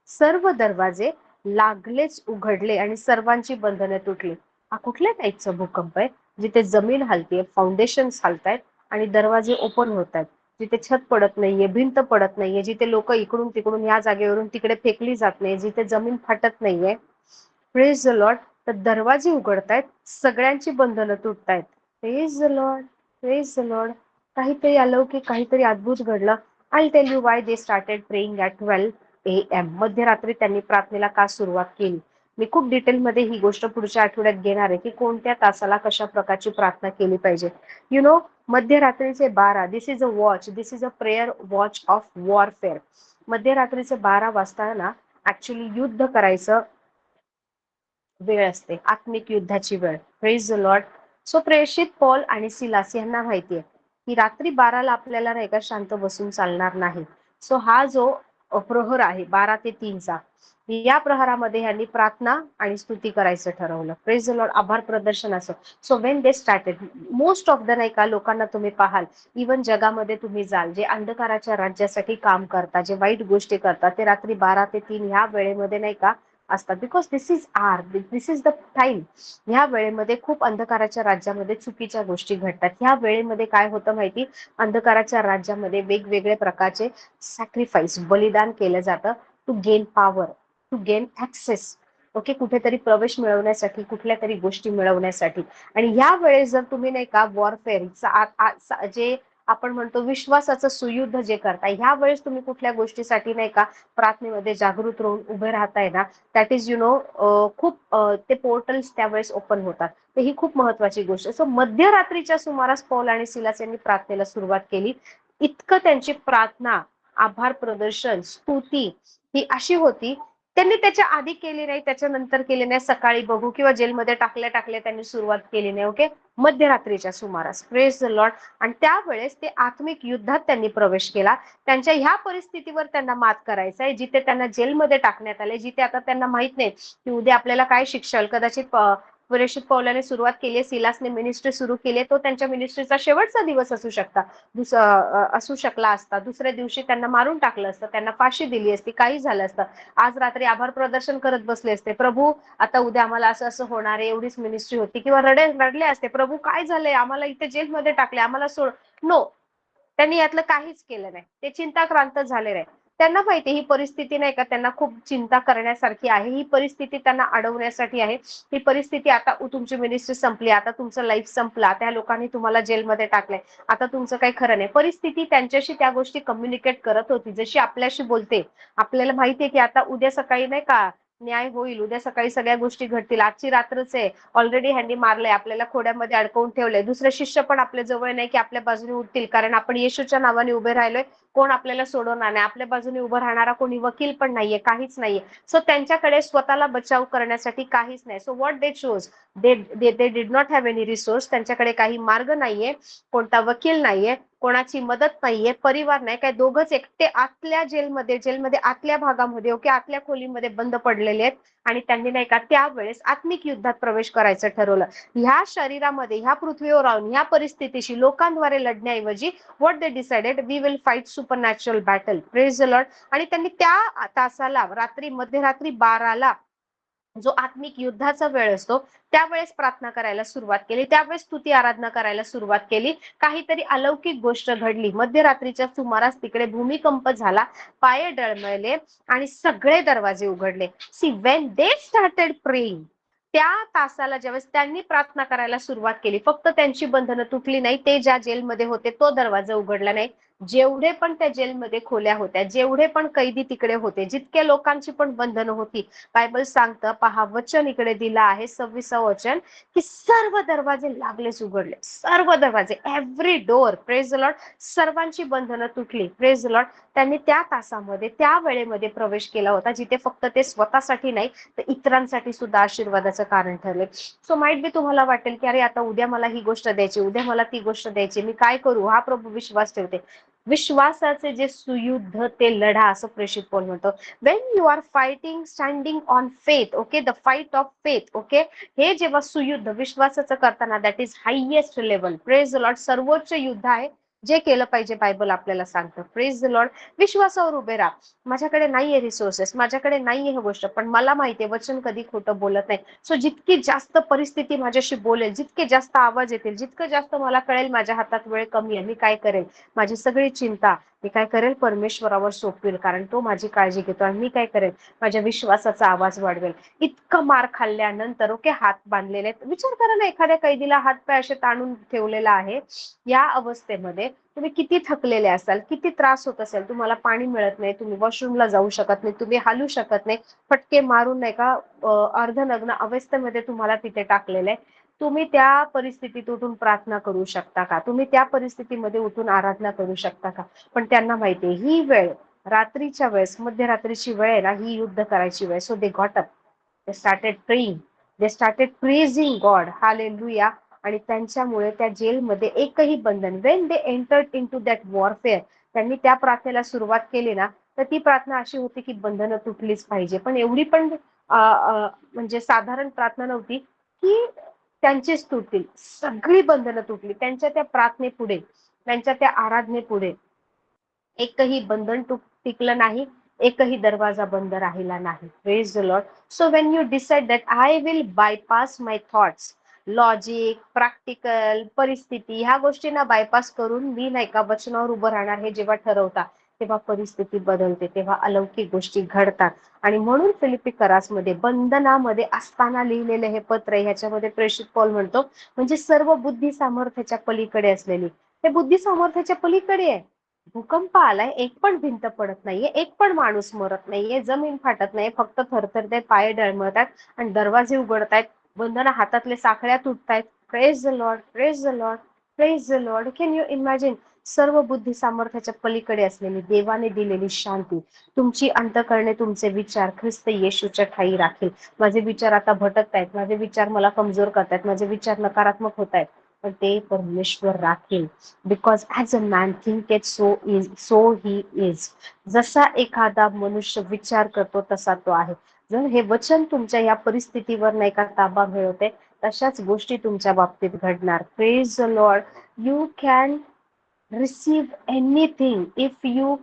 Speaker 1: सर्व दरवाजे लागलेच उघडले आणि सर्वांची बंधने तुटली. हा कुठल्या टाईपचा भूकंप आहे, जिथे जमीन हलतीये, फाउंडेशन हालतायत आणि दरवाजे ओपन होत आहेत, जिथे छत पडत नाहीये, भिंत पडत नाहीये, जिथे लोक इकडून तिकडून या जागेवरून तिकडे फेकली जात नाही, जिथे जमीन फाटत नाहीये, प्रेज द लॉर्ड. तर दरवाजे उघडतायत, सगळ्यांची बंधनं तुटतायत. Praise the Lord, praise the Lord. काहीतरी अलौकिक, काहीतरी अद्भुत घडलं. I tell you why they started praying at 12 AM. मध्यरात्री त्यांनी प्रार्थनेला का सुरुवात केली. मी खूप डिटेलमध्ये ही गोष्ट पुढच्या आठवड्यात घेणार आहे की कोणत्या तासाला कशा प्रकारची प्रार्थना केली पाहिजे. यु नो, मध्यरात्रीचे 12, this is a watch, this is a prayer watch of warfare. मध्यरात्रीचे 12 वाजता ना ऍक्च्युली युद्ध करायचं वेळ असते, आत्मिक युद्धाची वेळ. Praise the Lord. सो प्रेषित पौल आणि सिलास यांना माहितीये की रात्री 12ला आपल्याला नाही का शांत बसून चालणार नाही. सो हा जो प्रहर आहे 12 ते 3चा, या प्रहरामध्ये यांनी प्रार्थना आणि स्तुती करायचं ठरवलं. प्रेज द लॉर्ड, आभार प्रदर्शनाचं. So when they started, most of the नाही का लोकांना तुम्ही पाहाल, इवन जगामध्ये तुम्ही जाल, जे अंधकाराच्या राज्यासाठी काम करतात, जे वाईट गोष्टी करतात, ते रात्री 12 ते 3 ह्या वेळेमध्ये नाही का असतात. Because this is the time. ह्या वेळेमध्ये खूप अंधकाराच्या राज्यामध्ये चुकीच्या गोष्टी घडतात. ह्या वेळेमध्ये काय होतं माहिती, अंधकाराच्या राज्यामध्ये वेगवेगळे प्रकारचे सॅक्रिफाईस, बलिदान केलं जातं, to gain power, to gain access. Okay, कुठेतरी प्रवेश मिळवण्यासाठी, कुठल्या तरी गोष्टी मिळवण्यासाठी. आणि ह्या वेळेस जर तुम्ही नाही का वॉरफेअर, जे आपण म्हणतो विश्वासाचं सुयुद्ध जे करताय, ह्या वेळेस तुम्ही कुठल्या गोष्टीसाठी नाही का प्रार्थनेमध्ये जागृत राहून उभे राहताय ना, दॅट इज खूप ते पोर्टल्स त्यावेळेस ओपन होतात. तर ही खूप महत्वाची गोष्ट. सो मध्यरात्रीच्या सुमारास पौल आणि सिलास यांनी प्रार्थनेला सुरुवात केली. इतकं त्यांची प्रार्थना, आभार प्रदर्शन, स्तुती ही अशी होती, त्यांनी त्याच्या आधी केली नाही, त्याच्यानंतर केली नाही, सकाळी बघू किंवा जेलमध्ये टाकल्या त्यांनी सुरुवात केली नाही. ओके, मध्यरात्रीच्या सुमारास. Praise the Lord. आणि त्यावेळेस ते आत्मिक युद्धात त्यांनी प्रवेश केला. त्यांच्या ह्या परिस्थितीवर त्यांना मात करायचं आहे, जिथे त्यांना जेलमध्ये टाकण्यात आले, जिथे आता त्यांना माहित नाही की उद्या आपल्याला काय शिक्षा, कदाचित प्रेषित पौलाने सुरुवात केली आहे, सिलासने मिनिस्ट्री सुरू केली आहे, तो त्यांच्या मिनिस्ट्रीचा शेवटचा दिवस असू शकता, असू शकला असता. दुसऱ्या दिवशी त्यांना मारून टाकलं असतं, त्यांना फाशी दिली असती, काही झालं असतं. आज रात्री आभार प्रदर्शन करत बसले असते, प्रभू आता उद्या आम्हाला असं असं होणार आहे, एवढीच मिनिस्ट्री होती, किंवा रडले असते, प्रभू काय झालंय, आम्हाला इथे जेलमध्ये टाकले, आम्हाला सोड. नो, त्यांनी यातलं काहीच केलं नाही. ते चिंताक्रांत झाले नाही. त्यांना माहिती ही परिस्थिती नाही का त्यांना खूप चिंता करण्यासारखी आहे. ही परिस्थिती त्यांना अडवण्यासाठी आहे. ही परिस्थिती आता तुमची मिनिस्ट्री संपली, आता तुमचं लाईफ संपला, त्या लोकांनी तुम्हाला जेलमध्ये टाकलंय, आता तुमचं काही खरं नाही. परिस्थिती त्यांच्याशी त्या गोष्टी कम्युनिकेट करत होती, जशी आपल्याशी बोलते. आपल्याला माहितीये की आता उद्या सकाळी नाही का न्याय होईल, उद्या सकाळी सगळ्या गोष्टी घडतील, आजची रात्रच आहे, ऑलरेडी ह्यांनी मारलंय, आपल्याला खोड्यामध्ये अडकवून ठेवलंय, दुसरे शिष्य पण आपल्या जवळ नाही की आपल्या बाजूने उठतील, कारण आपण येशूच्या नावाने उभे राहिलोय, कोण आपल्याला सोडवणार नाही, आपल्या बाजूने उभं राहणारा कोणी वकील पण नाहीये, काहीच नाहीये. सो त्यांच्याकडे स्वतःला बचाव करण्यासाठी काहीच नाही. So what they chose, they did not have any resource. त्यांच्याकडे काही मार्ग नाहीये, कोणता वकील नाहीये, कोणाची मदत नाहीये, परिवार नाही, काय दोघच एकटे आतल्या जेलमध्ये आतल्या भागामध्ये ओके आतल्या खोलीमध्ये बंद पडलेले आहेत. आणि त्यांनी नाही का त्यावेळेस आत्मिक युद्धात प्रवेश करायचं ठरवलं. ह्या शरीरामध्ये ह्या पृथ्वीवर राहून ह्या परिस्थितीशी लोकांद्वारे लढण्याऐवजी what they decided, we will fight supernatural battle, praise the Lord. आणि त्यांनी त्या तासाला रात्री मध्यरात्री 12ला जो आत्मिक युद्धाचा वेळ असतो त्यावेळेस प्रार्थना करायला सुरुवात केली, त्यावेळेस स्तुती आराधना करायला सुरुवात केली. काहीतरी अलौकिक गोष्ट घडली. मध्यरात्रीच्या सुमारास तिकडे भूमिकंप झाला, पाय डळमळले आणि सगळे दरवाजे उघडले. See when they started praying, त्या तासाला ज्यावेळेस त्यांनी प्रार्थना करायला सुरुवात केली, फक्त त्यांची बंधनं तुटली नाही, ते ज्या जेलमध्ये होते तो दरवाजा उघडला नाही, जेवढे पण त्या जेलमध्ये खोल्या होत्या, जेवढे पण कैदी तिकडे होते, जितक्या लोकांची पण बंधनं होती, बायबल सांगतं पहा, वचन इकडे दिलं आहे 26व वचन, की सर्व दरवाजे लागलेच उघडले, सर्व दरवाजे, every door, praise the Lord. सर्वांची बंधनं तुटली, प्रेज द लॉर्ड. त्यांनी त्या तासामध्ये त्या वेळेमध्ये प्रवेश केला होता, जिथे फक्त ते स्वतःसाठी नाही तर इतरांसाठी सुद्धा आशीर्वादाचं कारण ठरले. सो माइट बी तुम्हाला वाटेल की अरे आता उद्या मला ही गोष्ट द्यायची, उद्या मला ती गोष्ट द्यायची, मी काय करू, हा प्रभू विश्वास ठेवते. विश्वासाचे जे सुयुद्ध ते लढा, असं प्रेषित पौल म्हणतो. when you are fighting standing on faith, okay, the fight of faith, okay, हे जेव्हा सुयुद्ध विश्वासाचं करताना, that is highest level, praise the Lord. सर्वोच्च युद्ध आहे जे केलं पाहिजे, बायबल आपल्याला सांगतं, प्रेज द लॉर्ड. विश्वासावर उभे राहा. माझ्याकडे नाहीये रिसोर्सेस, माझ्याकडे नाहीये हे गोष्ट, पण मला माहितीये वचन कधी खोटं बोलत नाही. सो जितकी जास्त परिस्थिती माझ्याशी बोलेल, जितके जास्त आवाज येतील, जितकं जास्त मला कळेल माझ्या हातात वेळ कमी आहे, मी काय करेल, माझी सगळी चिंता मी काय करेल परमेश्वरावर सोपवेल, कारण तो माझी काळजी घेतो. आणि मी काय करेल, माझ्या विश्वासाचा आवाज वाढवेल. इतकं मार खाल्ल्यानंतर ओके हात बांधलेले आहेत. विचार करा ना, एखाद्या कैदीला हात पाय असे ताणून ठेवलेला आहे, या अवस्थेमध्ये तुम्ही किती थकलेले असाल, किती त्रास होत असेल, तुम्हाला पाणी मिळत नाही, तुम्ही वॉशरूमला जाऊ शकत नाही, तुम्ही हालू शकत नाही, फटके मारून नाही का अर्धनग्न अवस्थेमध्ये तुम्हाला तिथे टाकलेलं आहे. तुम्ही त्या परिस्थितीत उठून प्रार्थना करू शकता का, तुम्ही त्या परिस्थितीमध्ये उठून आराधना करू शकता का. पण त्यांना माहितीये ही वेळ रात्रीच्या वेळेस, मध्यरात्रीची वेळ आहे ना, ही युद्ध करायची वेळ. So they got up, they started praying, they started praising God, hallelujah. आणि त्यांच्यामुळे त्या जेलमध्ये एकही बंधन, when they entered in to that warfare, त्यांनी त्या प्रार्थनेला सुरुवात केली ना, तर ती प्रार्थना अशी होती की बंधनं तुटलीच पाहिजे. पण एवढी पण म्हणजे साधारण प्रार्थना नव्हती की त्यांचीच तुटतील, सगळी बंधनं तुटली त्यांच्या त्या प्रार्थनेपुढे, त्यांच्या त्या आराधनेपुढे. एकही बंधन टिकलं नाही, एकही दरवाजा बंद राहिला नाही, praise the Lord. So when you decide that I will bypass my thoughts, logic, practical, परिस्थिती, ह्या गोष्टींना बायपास करून मी नाही का वचनावर उभं राहणार, हे जेव्हा ठरवता तेव्हा परिस्थिती बदलते, तेव्हा अलौकिक गोष्टी घडतात. आणि म्हणून फिलिपी करासमध्ये बंधनामध्ये असताना लिहिलेले हे पत्र आहे, ह्याच्यामध्ये प्रेषित पौल म्हणतो म्हणजे सर्व बुद्धी सामर्थ्याच्या पलीकडे असलेली, ते बुद्धी सामर्थ्याच्या पलीकडे आहे. भूकंप आलाय, एक पण भिंत पडत नाहीये, एक पण माणूस मरत नाहीये, जमीन फाटत नाही, फक्त थरथरते, पाय डळमळतात आणि दरवाजे उघडतायत, बंधनं हातातले साखळ्या तुटतायत. Praise the Lord, praise the Lord, praise the Lord. Can you imagine, सर्व बुद्धी सामर्थ्याच्या पलीकडे असलेली देवाने दिलेली शांती, तुमची अंतःकरणे, तुमचे विचार ख्रिस्त येशूच्या ठायी राखील. माझे विचार आता भटकतायत, माझे विचार मला कमजोर करतायत, माझे विचार नकारात्मक होत आहेत, पण ते परमेश्वर राखील. Because as a man thinketh so he is. जसा एखादा मनुष्य विचार करतो तसा तो आहे. जर हे वचन तुमच्या या परिस्थितीवर नाही का ताबा मिळवते, तशाच गोष्टी तुमच्या बाबतीत घडणार. Praise the Lord. You can receive anything if you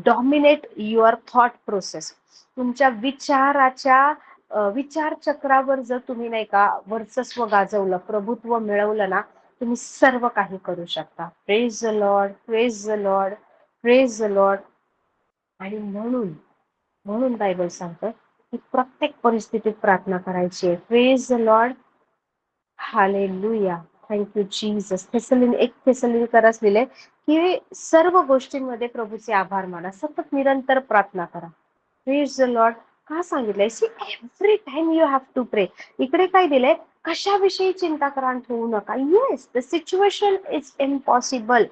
Speaker 1: dominate your thought process. तुमच्या विचार चक्रावर जर तुम्ही नाही का वर्चस्व गाजवलं, प्रभुत्व मिळवलं ना, तुम्ही सर्व काही करू शकता. Praise the Lord, praise the Lord, praise the Lord. आणि म्हणून म्हणून बायबल सांगतं की प्रत्येक परिस्थितीत प्रार्थना करायची आहे. Praise the Lord. Hallelujah. Thank you Jesus. एक थेसलोनिकरास लिहिलंय की सर्व गोष्टींमध्ये प्रभूचे आभार माना, सतत निरंतर प्रार्थना करा. Praise the lord. का सांगितलंय? See every time you have to pray. इकडे काय दिलंय? कशाविषयी चिंताक्रांत होऊ नका. Yes, the situation is impossible.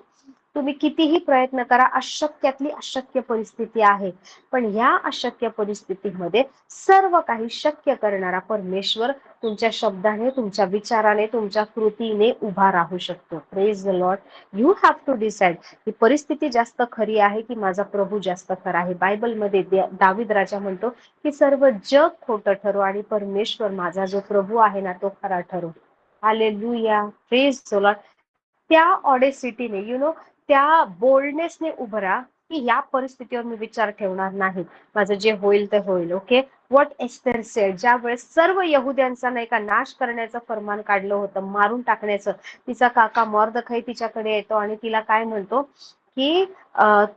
Speaker 1: तुम्ही कितीही प्रयत्न करा, अशक्यातली अशक्य परिस्थिती आहे, पण ह्या अशक्य परिस्थितीमध्ये सर्व काही शक्य करणारा परमेश्वर तुमच्या शब्दाने, तुमच्या विचाराने, तुमच्या कृतीने उभा राहू शकतो. Praise the Lord. You have to decide ही परिस्थिती जास्त खरी आहे की माझा प्रभू जास्त खरा आहे. बायबलमध्ये दावीद राजा म्हणतो की सर्व जग खोटं ठरो आणि परमेश्वर माझा जो प्रभू आहे ना तो खरा ठरो. हालेलुया. Praise the Lord. त्या ऑडेसिटीने त्या बोल्डनेसने उभं राहा की या परिस्थितीवर मी विचार ठेवणार नाही, माझं जे होईल ते होईल. ओके. व्हॉट एस्तर सेड, ज्या वेळेस सर्व यहुद्यांचा नाही का नाश करण्याचं फरमान काढलं होतं, मारून टाकण्याचं, तिचा काका मॉर्दखै तिच्याकडे येतो आणि तिला काय म्हणतो की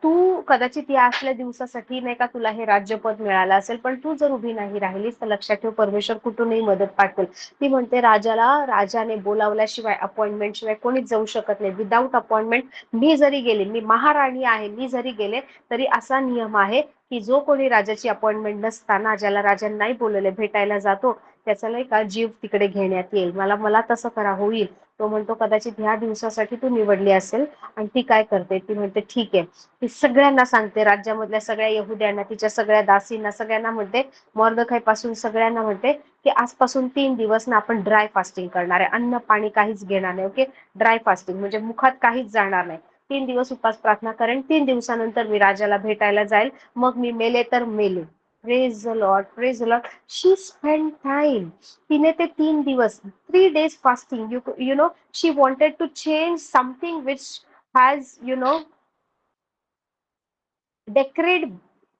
Speaker 1: तू कदाचित या असल्या दिवसासाठी नाही का तुला हे राज्यपद मिळालं असेल, पण तू जर उभी नाही राहिलीस तर लक्षात ठेव परमेश्वर कुठूनही मदत पाठवेल. ती म्हणते राजाने बोलावल्याशिवाय, अपॉइंटमेंट शिवाय कोणीच जाऊ शकत नाही. विदाऊट अपॉइंटमेंट मी जरी गेले, मी महाराणी आहे, मी जरी गेले तरी असा नियम आहे की जो कोणी राजाची अपॉइंटमेंट नसताना ज्याला राजाने नाही बोलवले भेटायला जातो त्याचा नाही का जीव तिकडे घेण्यात येईल. मला मला तसं करा होईल. तो म्हणतो कदाचित ह्या दिवसासाठी तू निवडली असेल. आणि ती काय करते, ती म्हणते ठीक आहे. ती सगळ्यांना सांगते, राज्यामधल्या सगळ्या यहुद्यांना, तिच्या सगळ्या दासींना, सगळ्यांना म्हणते, मॉर्दखै पासून सगळ्यांना म्हणते की आजपासून 3 दिवस ना आपण ड्राय फास्टिंग करणार आहे, अन्न पाणी काहीच घेणार नाही. ओके. ड्राय फास्टिंग म्हणजे मुखात काहीच जाणार नाही. 3 दिवस उपास प्रार्थना करेन, 3 दिवसानंतर मी राजाला भेटायला जाईल, मग मी मेले तर मेले. Praise the Lord, praise the Lord. She spend time. तिने ते 3 दिवस, 3 days fasting, you know she wanted to change something which has decreed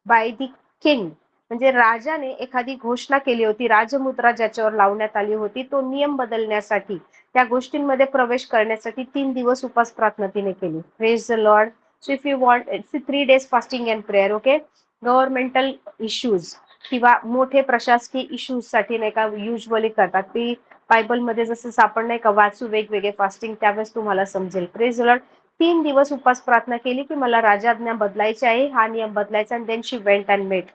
Speaker 1: by the king. म्हणजे राजाने एखादी घोषणा केली होती, राजमुद्रा ज्याच्यावर लावण्यात आली होती, तो नियम बदलण्यासाठी, त्या गोष्टींमध्ये प्रवेश करण्यासाठी 3 दिवस उपास प्रार्थना तिने केली. Praise the Lord. So if you want 3 days fasting and prayer. Okay. Governmental issues किंवा मोठे प्रशासकीय इश्यूज साठी नाही का युजली करतात. ती बायबलमध्ये जसं सापड नाही का वाचू वेगवेगळे फास्टिंग, त्यावेळेस तुम्हाला समजेल. Praise the Lord. 3 दिवस उपास प्रार्थना केली की मला राजाज्ञा बदलायची आहे, हा नियम बदलायचा. आणि then she went and met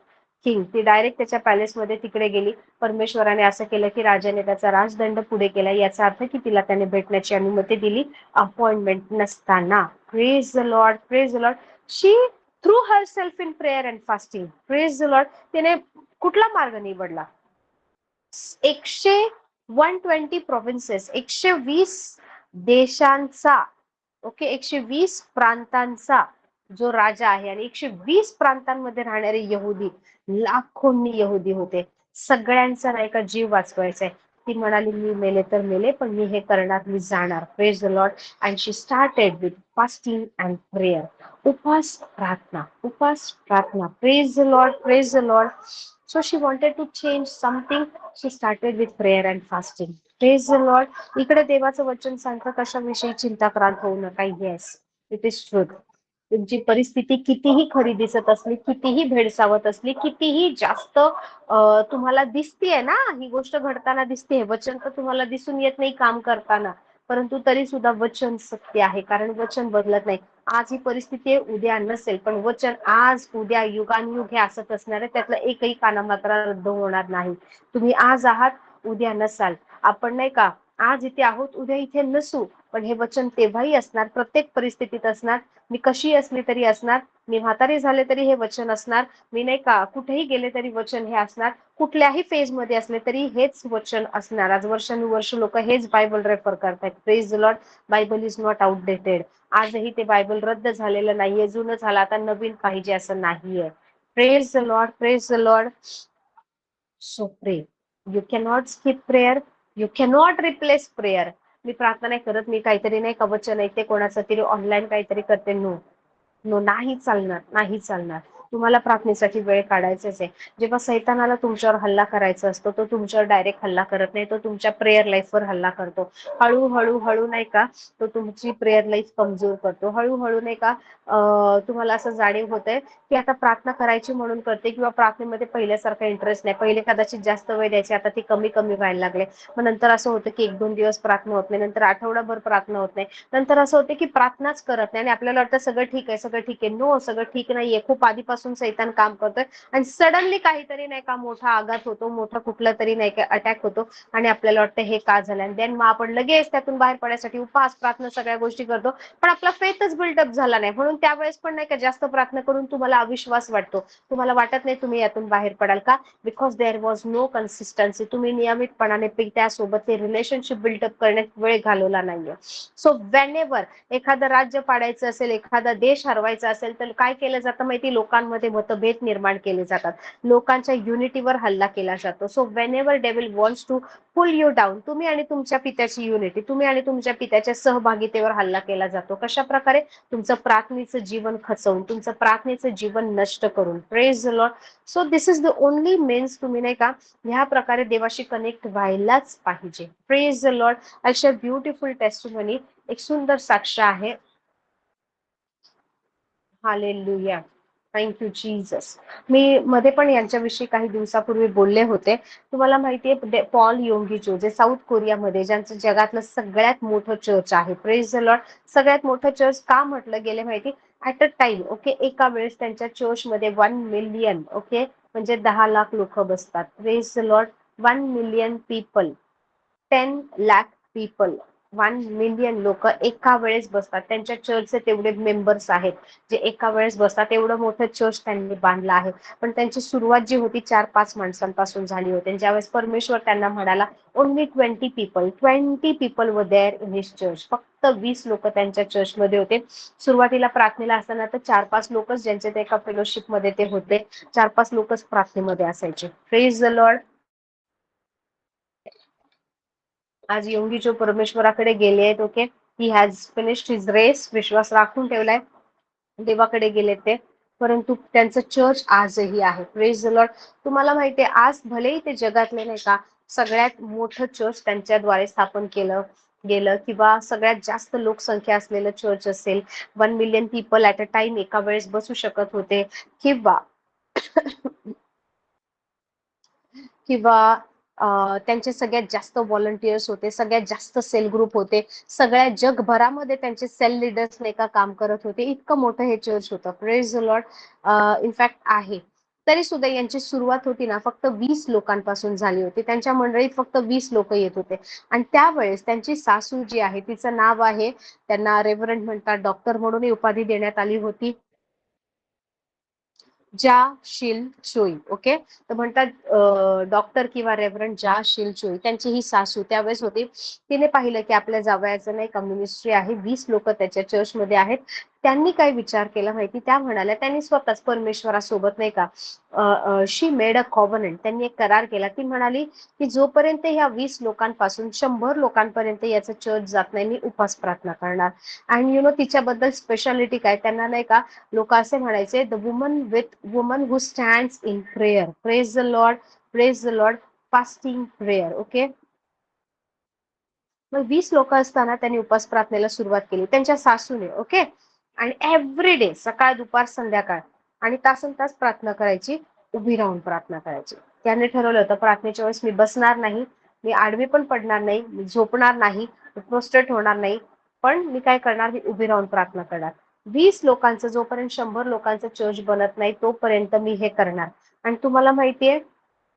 Speaker 1: king. ती डायरेक्ट त्याच्या पॅलेसमध्ये तिकडे गेली. परमेश्वराने असं केलं की राजाने त्याचा राजदंड पुढे केला, याचा अर्थ की तिला त्याने भेटण्याची अनुमती दिली अपॉइंटमेंट नसताना. Praise the Lord, praise the Lord. She threw her self in prayer and fasting. Praise the Lord. तिने कुठला मार्ग निवडला? 120 प्रोव्हिन्सेस, 120 देशांचा, ओके, 120 प्रांतांचा जो राजा आहे, आणि 120 प्रांतांमध्ये राहणारे यहुदी, लाखोंनी यहुदी होते. सगळ्यांचा नाही का जीव वाचवायचा आहे. ती म्हणाली मी मेले तर मेले, पण मी हे करणार, मी जाणार. Praise the lord. And she started with fasting and prayer. उपास प्रार्थना, उपास प्रार्थना. Praise the Lord, praise the Lord. So she wanted to change something. She started with prayer and fasting. Praise the lord. इकडे देवाचं वचन सांगतं कशाविषयी चिंताक्रांत होऊ नका. Yes, it is truth. तुमची परिस्थिती कितीही खरी दिसत असली, कितीही भेडसावत असली, कितीही जास्त तुम्हाला दिसतीये ना, ही गोष्ट घडताना दिसते, वचन तर तुम्हाला दिसून येत नाही काम करताना, परंतु तरी सुद्धा वचन सत्य आहे, कारण वचन बदलत नाही. आज ही परिस्थिती उद्या नसेल, पण वचन आज उद्या युगानुयुग हे असत असणार आहे. त्यातलं एकही काना मात्र रद्द होणार नाही. तुम्ही आज आहात, उद्या नसाल. आपण नाही का आज इथे आहोत, उद्या इथे नसू, पण हे वचन तेव्हाही असणार, प्रत्येक परिस्थितीत असणार. मी कशी असली तरी असणार, मी म्हातारी झाले तरी हे वचन असणार, मी नाही का कुठेही गेले तरी वचन हे असणार, कुठल्याही फेज मध्ये असले तरी हेच वचन असणार. आज वर्षानुवर्ष लोक हेच बायबल रेफर करतात. Praise the Lord. Bible is not outdated. आजही ते बायबल रद्द झालेलं नाहीये, जुनं झालं आता नवीन पाहिजे असं नाहीये. Praise the Lord, praise the Lord. So pray. You cannot skip prayer. You cannot replace prayer. मी प्रार्थना नाही करत, मी काहीतरी नाही का वचन ऐकते कोणाचं तरी ऑनलाईन काहीतरी करते, नो नो, नाही चालणार, नाही चालणार. तुम्हाला प्रार्थनेसाठी वेळ काढायचाच आहे. जेव्हा सैतानाला तुमच्यावर हल्ला करायचा असतो, तो तुमच्यावर डायरेक्ट हल्ला करत नाही, तो तुमच्या प्रेयर लाईफवर हल्ला करतो. हळूहळू हळू नाही का तो तुमची प्रेयर लाईफ कमजोर करतो. हळूहळू नाही का तुम्हाला असं जाणीव होतंय की आता प्रार्थना करायची म्हणून करते, किंवा प्रार्थनेमध्ये पहिल्यासारखा इंटरेस्ट नाही. पहिले कदाचित जास्त वेळ द्यायचे, आता ते कमी कमी व्हायला लागले. मग नंतर असं होतं की 1-2 दिवस प्रार्थना होत नाही, नंतर आठवडाभर प्रार्थना होत नाही, नंतर असं होतं की प्रार्थनाच करत नाही आणि आपल्याला वाटतं सगळं ठीक आहे, सगळं ठीक आहे. नो, सगळं ठीक नाहीये. खूप आधीपासून सैतान काम करतोय आणि सडनली काहीतरी नाही का मोठा आघात होतो, मोठा कुठला तरी नाही का अटॅक होतो आणि आपल्याला वाटतं हे का झालं, आणि देन मग आपण लगेच त्यातून बाहेर पडण्यासाठी उपवास, प्रार्थना, सगळ्या गोष्टी करतो, पण आपला फेथच बिल्डअप झाला नाही. म्हणून त्यावेळेस पण नाही का जास्त प्रार्थना करून तुम्हाला अविश्वास वाटतो, तुम्हाला वाटत नाही तुम्ही यातून बाहेर पडाल. का? Because there was no consistency. तुम्ही नियमितपणाने त्यासोबत ते रिलेशनशिप बिल्डअप करण्यात वेळ घालवला नाहीये. सो वेनेवर एखादं राज्य पाडायचं असेल, एखादा देश हरवायचा असेल, तर काय केलं जातं माहिती? लोकांमध्ये मतभेद निर्माण केले जातात, लोकांच्या युनिटीवर हल्ला केला जातो. So whenever devil wants to pull you down, तुम्ही आणि तुमच्या पित्याची युनिटी, तुम्ही आणि तुमच्या पित्याच्या सहभागितेवर हल्ला केला जातो. कशा प्रकारे? तुमचं प्रार्थनेचं जीवन खचवून, तुमचं प्रार्थनेचं जीवन नष्ट करून. Praise the Lord. So this is the only means. तुम्ही नाही का ह्या प्रकारे देवाशी कनेक्ट व्हायलाच पाहिजे. Praise the Lord. अशा ब्युटिफुल टेस्टिमनी, एक सुंदर साक्ष आहे. हालेलुया. Thank you Jesus. मी मध्ये पण यांच्याविषयी काही दिवसापूर्वी बोलले होते. तुम्हाला माहितीये पॉल योंगिचो, जे साऊथ कोरियामध्ये, ज्यांचं जगातलं सगळ्यात मोठं चर्च आहे. Praise the Lord. सगळ्यात मोठं चर्च का म्हटलं गेले माहिती? ऍट अ टाइम, ओके, एका वेळेस त्यांच्या चर्चमध्ये 1 मिलियन, ओके, म्हणजे 10 लाख लोक बसतात. Praise the Lord. 1 million people, 10 lakh people, 1 million लोक एका वेळेस बसतात. त्यांच्या चर्चचे तेवढे मेंबर्स आहेत जे एका वेळेस बसतात. एवढं मोठं चर्च त्यांनी बांधलं आहे. पण त्यांची सुरुवात जी होती 4-5 माणसांपासून झाली होती. आणि ज्यावेळेस परमेश्वर त्यांना म्हणाला, only 20 people were there in his church, फक्त 20 लोक त्यांच्या चर्चमध्ये होते. सुरुवातीला प्रार्थनेला असताना तर 4-5 लोकच, ज्यांचे ते एका फेलोशिपमध्ये ते होते, 4-5 लोकच प्रार्थनेमध्ये असायचे. Praise the Lord. आज योगी जो परमेश्वराकडे गेले आहेत, okay, he has finished his race, विश्वास राखून ठेवलाय, देवाकडे गेले ते, परंतु त्यांचं चर्च आजही आहे. Praise the Lord. तुम्हाला माहितीये, आज भलेही ते जगातले नाही का सगळ्यात मोठं चर्च त्यांच्याद्वारे स्थापन केलं गेलं, किंवा सगळ्यात जास्त लोकसंख्या असलेलं चर्च असेल, 1 million people at a time एका वेळेस बसू शकत होते, किंवा किंवा त्यांचे सगळ्यात जास्त व्हॉलंटियर्स होते, सगळ्यात जास्त सेल ग्रुप होते, सगळ्या जगभरामध्ये त्यांचे सेल लीडर्स नाही का काम करत होते. इतकं मोठं हे चर्च होतं. Praise the Lord. इनफॅक्ट आहे. तरी सुद्धा यांची सुरुवात होती ना फक्त 20 लोकांपासून झाली होती. त्यांच्या मंडळीत फक्त 20 लोक येत होते. आणि त्यावेळेस त्यांची सासू जी आहे, तिचं नाव आहे, त्यांना रेव्हरंड म्हणतात, डॉक्टर म्हणूनही उपाधी देण्यात आली होती, जा शिल चोई. ओके, तर म्हणतात डॉक्टर किंवा रेव्हरंड जा शिल चोई. त्यांची ही सासू त्यावेळेस होती. तिने पाहिलं की आपल्या जावयाचं नाही का मिनिस्ट्री आहे, 20 लोक त्याच्या चर्चमध्ये आहेत. त्यांनी काय विचार केला माहिती? त्या म्हणाल्या, त्यांनी स्वतःच परमेश्वरासोबत नाही का शी मेड अ कॉव्हनंट, त्यांनी एक करार केला. ती म्हणाली की जोपर्यंत ह्या 20 लोकांपासून 100 लोकांपर्यंत याचं चर्च जात नाही, मी उपास प्रार्थना करणार. आणि तिच्याबद्दल स्पेशालिटी काय? त्यांना नाही का लोक असे म्हणायचे, the woman who stands in prayer. Praise the Lord. Praise the Lord. Fasting prayer. Okay, मग 20 लोक असताना त्यांनी उपास प्रार्थनेला सुरुवात केली त्यांच्या सासूने. ओके, आणि एव्हरी डे, सकाळ दुपार संध्याकाळ, आणि तासन तास प्रार्थना करायची, उभी राहून प्रार्थना करायची. त्याने ठरवलं होतं, प्रार्थनेच्या वेळेस मी बसणार नाही, मी आडवी पण पडणार नाही, मी झोपणार नाही, प्रोस्ट्रेट होणार नाही, पण मी काय करणार? मी उभी राहून प्रार्थना करणार. 20 लोकांचं, जोपर्यंत 100 लोकांचं चर्च बनत नाही तोपर्यंत मी हे करणार. आणि तुम्हाला माहितीये,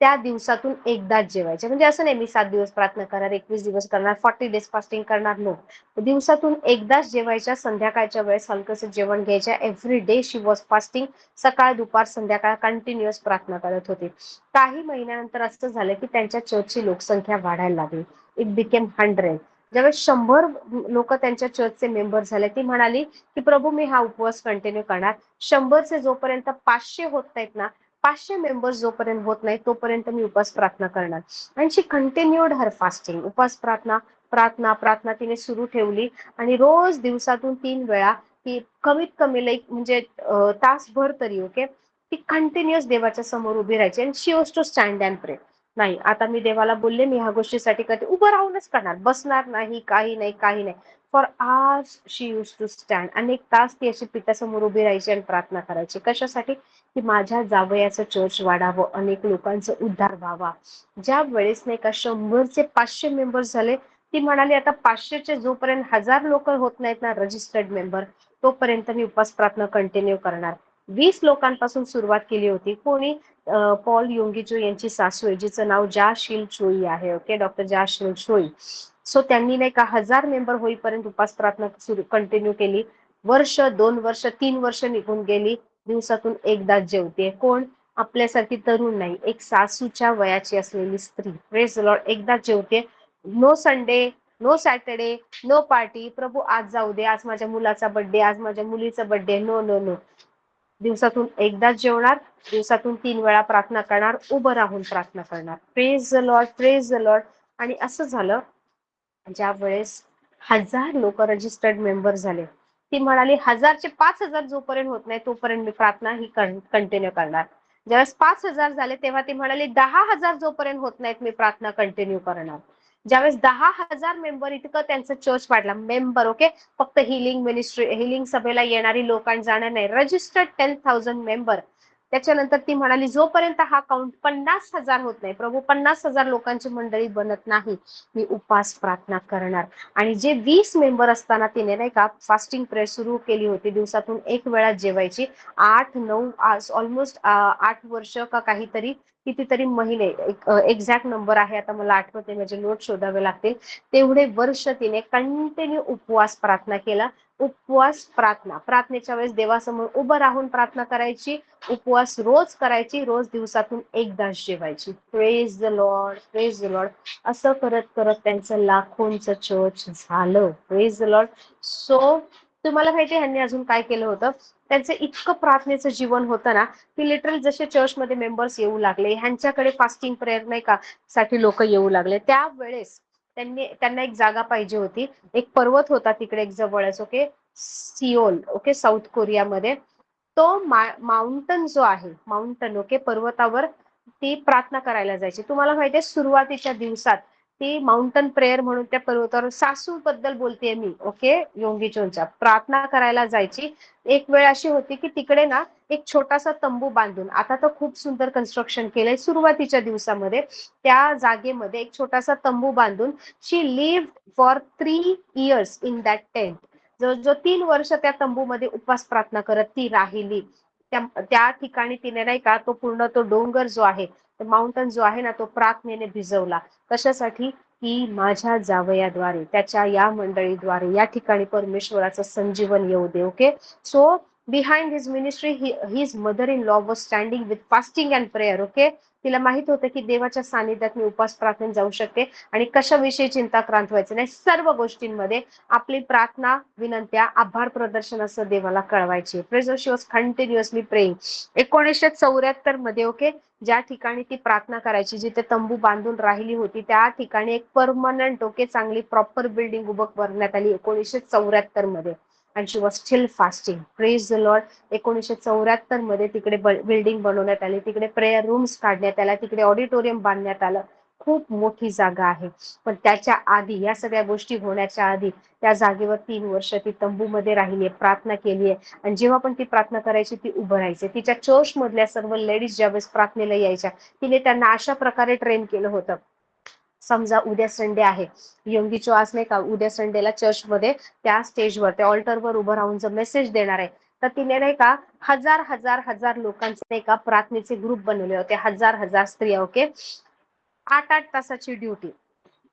Speaker 1: त्या दिवसातून एकदाच जेवायचे. म्हणजे असं नाही मी 7 दिवस प्रार्थना करणार, 21 दिवस करणार, 40 डेज फास्टिंग करणार, नो. दिवसातून एकदाच जेवायच्या, संध्याकाळच्या वेळेस हलकंसं जेवण घ्यायच्या. Every day she was fasting. सकाळ दुपार संध्याकाळ कंटिन्युअस प्रार्थना करत होते. काही महिन्यानंतर असं झालं की त्यांच्या चर्चची लोकसंख्या वाढायला लागली. It became 100. ज्यावेळेस 100 लोक त्यांच्या चर्चचे मेंबर झाले, ती म्हणाली की प्रभू, मी हा उपवास कंटिन्यू करणार. 100चे जोपर्यंत 500 होत नाहीत ना, 500 मेंबर्स जोपर्यंत होत नाही तोपर्यंत मी उपवास प्रार्थना करणार. आणि शी कंटिन्यूड हर फास्टिंग. उपवास प्रार्थना प्रार्थना प्रार्थना तिने सुरू ठेवली आणि रोज दिवसातून 3 वेळा ती कमीत कमी लाईक म्हणजे तासभर तरी ओके ती कंटिन्युअस देवाच्या समोर उभी राहायची आणि शी वॉज टू स्टँड अँड प्रे. नाही आता मी देवाला बोलले मी ह्या गोष्टीसाठी करते, उभं राहूनच करणार, बसणार नाही, काही नाही, काही नाही. For hours she used to stand. अनेक तास ती अशी पिठासमोर उभी राहायची आणि प्रार्थना करायची. कशासाठी? की माझ्या जावयाचं चर्च वाढावं, अनेक लोकांचा उद्धार व्हावा. ज्या वेळेस नाही का 100चे 500 मेंबर्स झाले, ती म्हणाली आता 500चे जोपर्यंत 1000 लोक होत नाहीत ना रजिस्टर्ड मेंबर, तोपर्यंत मी उपवास प्रार्थना कंटिन्यू करणार. 20 लोकांपासून सुरुवात केली होती. कोणी? पॉल योंगिचो यांची सासू आहे जिचं नाव जा शील चोई आहे. ओके, डॉक्टर जा शील चोई. सो त्यांनी नाही का 1000 मेंबर होईपर्यंत उपास प्रार्थना सुरू कंटिन्यू केली. वर्ष, 2 वर्ष, 3 वर्ष निघून गेली. दिवसातून एकदाच जेवते. कोण? आपल्यासारखी तरुण नाही, एक सासूच्या वयाची असलेली स्त्री. Praise the Lord. एकदाच जेवते. No Sunday, no Saturday, no party. प्रभू आज जाऊ दे, आज माझ्या मुलाचा बर्थडे, आज माझ्या मुलीचा बर्थडे. No no no. दिवसातून एकदाच जेवणार, दिवसातून 3 वेळा प्रार्थना करणार, उभं राहून प्रार्थना करणार. Praise the Lord, praise the Lord. आणि असं झालं ज्या वेळेस 1000 लोक रजिस्टर्ड मेंबर झाले, ती म्हणाली 1000चे 5000 जोपर्यंत होत नाही तोपर्यंत मी प्रार्थना ही कंटिन्यू करणार. ज्यावेळेस 5000 झाले तेव्हा ती म्हणाली 10,000 जोपर्यंत होत नाहीत मी प्रार्थना कंटिन्यू करणार. ज्यावेळेस 10,000 मेंबर इतकं त्यांचं चर्च वाढला, मेंबर ओके, फक्त हिलिंग मिनिस्ट्री हिलिंग सभेला येणारी लोकांना जाणार नाही, रजिस्टर्ड 10,000 मेंबर. त्याच्यानंतर ती म्हणाली जोपर्यंत हा काउंट 50,000 होत नाही, प्रभू 50,000 लोकांची मंडळी बनत नाही, मी उपास प्रार्थना करणार. आणि जे 20 मेंबर असताना तिने नाही का फास्टिंग प्रेयर सुरू केली होती, दिवसातून 1 वेळा जेवायची. 8-9 ऑलमोस्ट 8 वर्ष का काहीतरी कितीतरी महिने, एक्झॅक्ट नंबर आहे आता मला आठवते, माझे नोट शोधावे लागतील. तेवढे वर्ष तिने कंटिन्यू उपवास प्रार्थना केला. उपवास प्रार्थना, प्रार्थनेच्या वेळेस देवासमोर उभं राहून प्रार्थना करायची, उपवास रोज करायची, रोज दिवसातून एकदाच जेवायची. Praise the Lord, praise the Lord. असं करत करत त्यांचं लाखोंचं चर्च झालं. Praise the Lord. सो तुम्हाला माहिती ह्यांनी अजून काय केलं होतं? त्यांचं इतकं प्रार्थनेचं जीवन होतं ना की लिटरल जसे चर्चमध्ये मेंबर्स येऊ लागले, ह्यांच्याकडे फास्टिंग प्रेयर नाही का साठी लोक येऊ लागले, त्यावेळेस त्यांना एक जागा पाहिजे होती. एक पर्वत होता तिकडे एक जवळच, ओके, सिओल, ओके, साऊथ कोरियामध्ये. तो माउंटन जो आहे, माउंटन ओके, पर्वतावर ती प्रार्थना करायला जायची. तुम्हाला माहितीये सुरुवातीच्या दिवसात ती माउंटन प्रेयर म्हणून त्या पर्वतावर, सासू बद्दल बोलतेय मी, ओके, योंगीचोनच्या, प्रार्थना करायला जायची. एक वेळ अशी होती की तिकडे ना एक छोटासा तंबू बांधून, आता तर खूप सुंदर कन्स्ट्रक्शन केलंय, सुरुवातीच्या दिवसामध्ये त्या जागेमध्ये एक छोटासा तंबू बांधून she lived for 3 years in that tent. जो 3 वर्ष त्या तंबूमध्ये उपवास प्रार्थना करत ती राहिली. त्या ठिकाणी तिने नाही का तो पूर्ण तो डोंगर जो आहे, माउंटन जो आहे ना, तो प्रार्थनेने भिजवला. कशासाठी? की माझ्या जावयाद्वारे, त्याच्या या मंडळीद्वारे या ठिकाणी परमेश्वराचं संजीवन येऊ दे. Okay, so behind his ministry his mother in law was standing with fasting and prayer. Okay, तिला माहित होतं की देवाच्या सानिध्यात मी उपास प्रार्थनेत जाऊ शकते आणि कशाविषयी चिंताक्रांत व्हायचं नाही, सर्व गोष्टींमध्ये आपली प्रार्थना, विनंत्या, आभार प्रदर्शन असं देवाला कळवायची. Praise she was continuously praying. 1974 मध्ये ओके, ज्या ठिकाणी ती प्रार्थना करायची, जिथे तंबू बांधून राहिली होती, त्या ठिकाणी एक परमनंट ओके चांगली प्रॉपर बिल्डिंग उभं करण्यात आली 1974 मध्ये. And she was steel fasting. Praise the Lord. 1974 मध्ये तिकडे बिल्डिंग बनवण्यात आली, तिकडे प्रेयर रूम्स काढण्यात आल्या, तिकडे ऑडिटोरियम बांधण्यात आलं. खूप मोठी जागा आहे. पण त्याच्या आधी, या सगळ्या गोष्टी होण्याच्या आधी त्या जागेवर 3 वर्ष ती तंबूमध्ये राहिली, प्रार्थना केली आहे. आणि जेव्हा पण ती प्रार्थना करायची ती उभं राहायची. तिच्या चर्च मधल्या सर्व लेडीज ज्यावेळेस प्रार्थनेला यायच्या, तिने त्यांना अशा प्रकारे ट्रेन केलं होतं. समजा उद्या संडे आहे, योंगीचो आज नाही का उद्या संडेला चर्चमध्ये त्या स्टेजवर त्या ऑल्टरवर उभं राहून जर मेसेज देणार आहे, तर तिने नाही का हजार हजार हजार लोकांचे नाही का प्रार्थनेचे ग्रुप बनवले होते, हजार हजार स्त्रिया. ओके, 8-8 तासाची ड्युटी,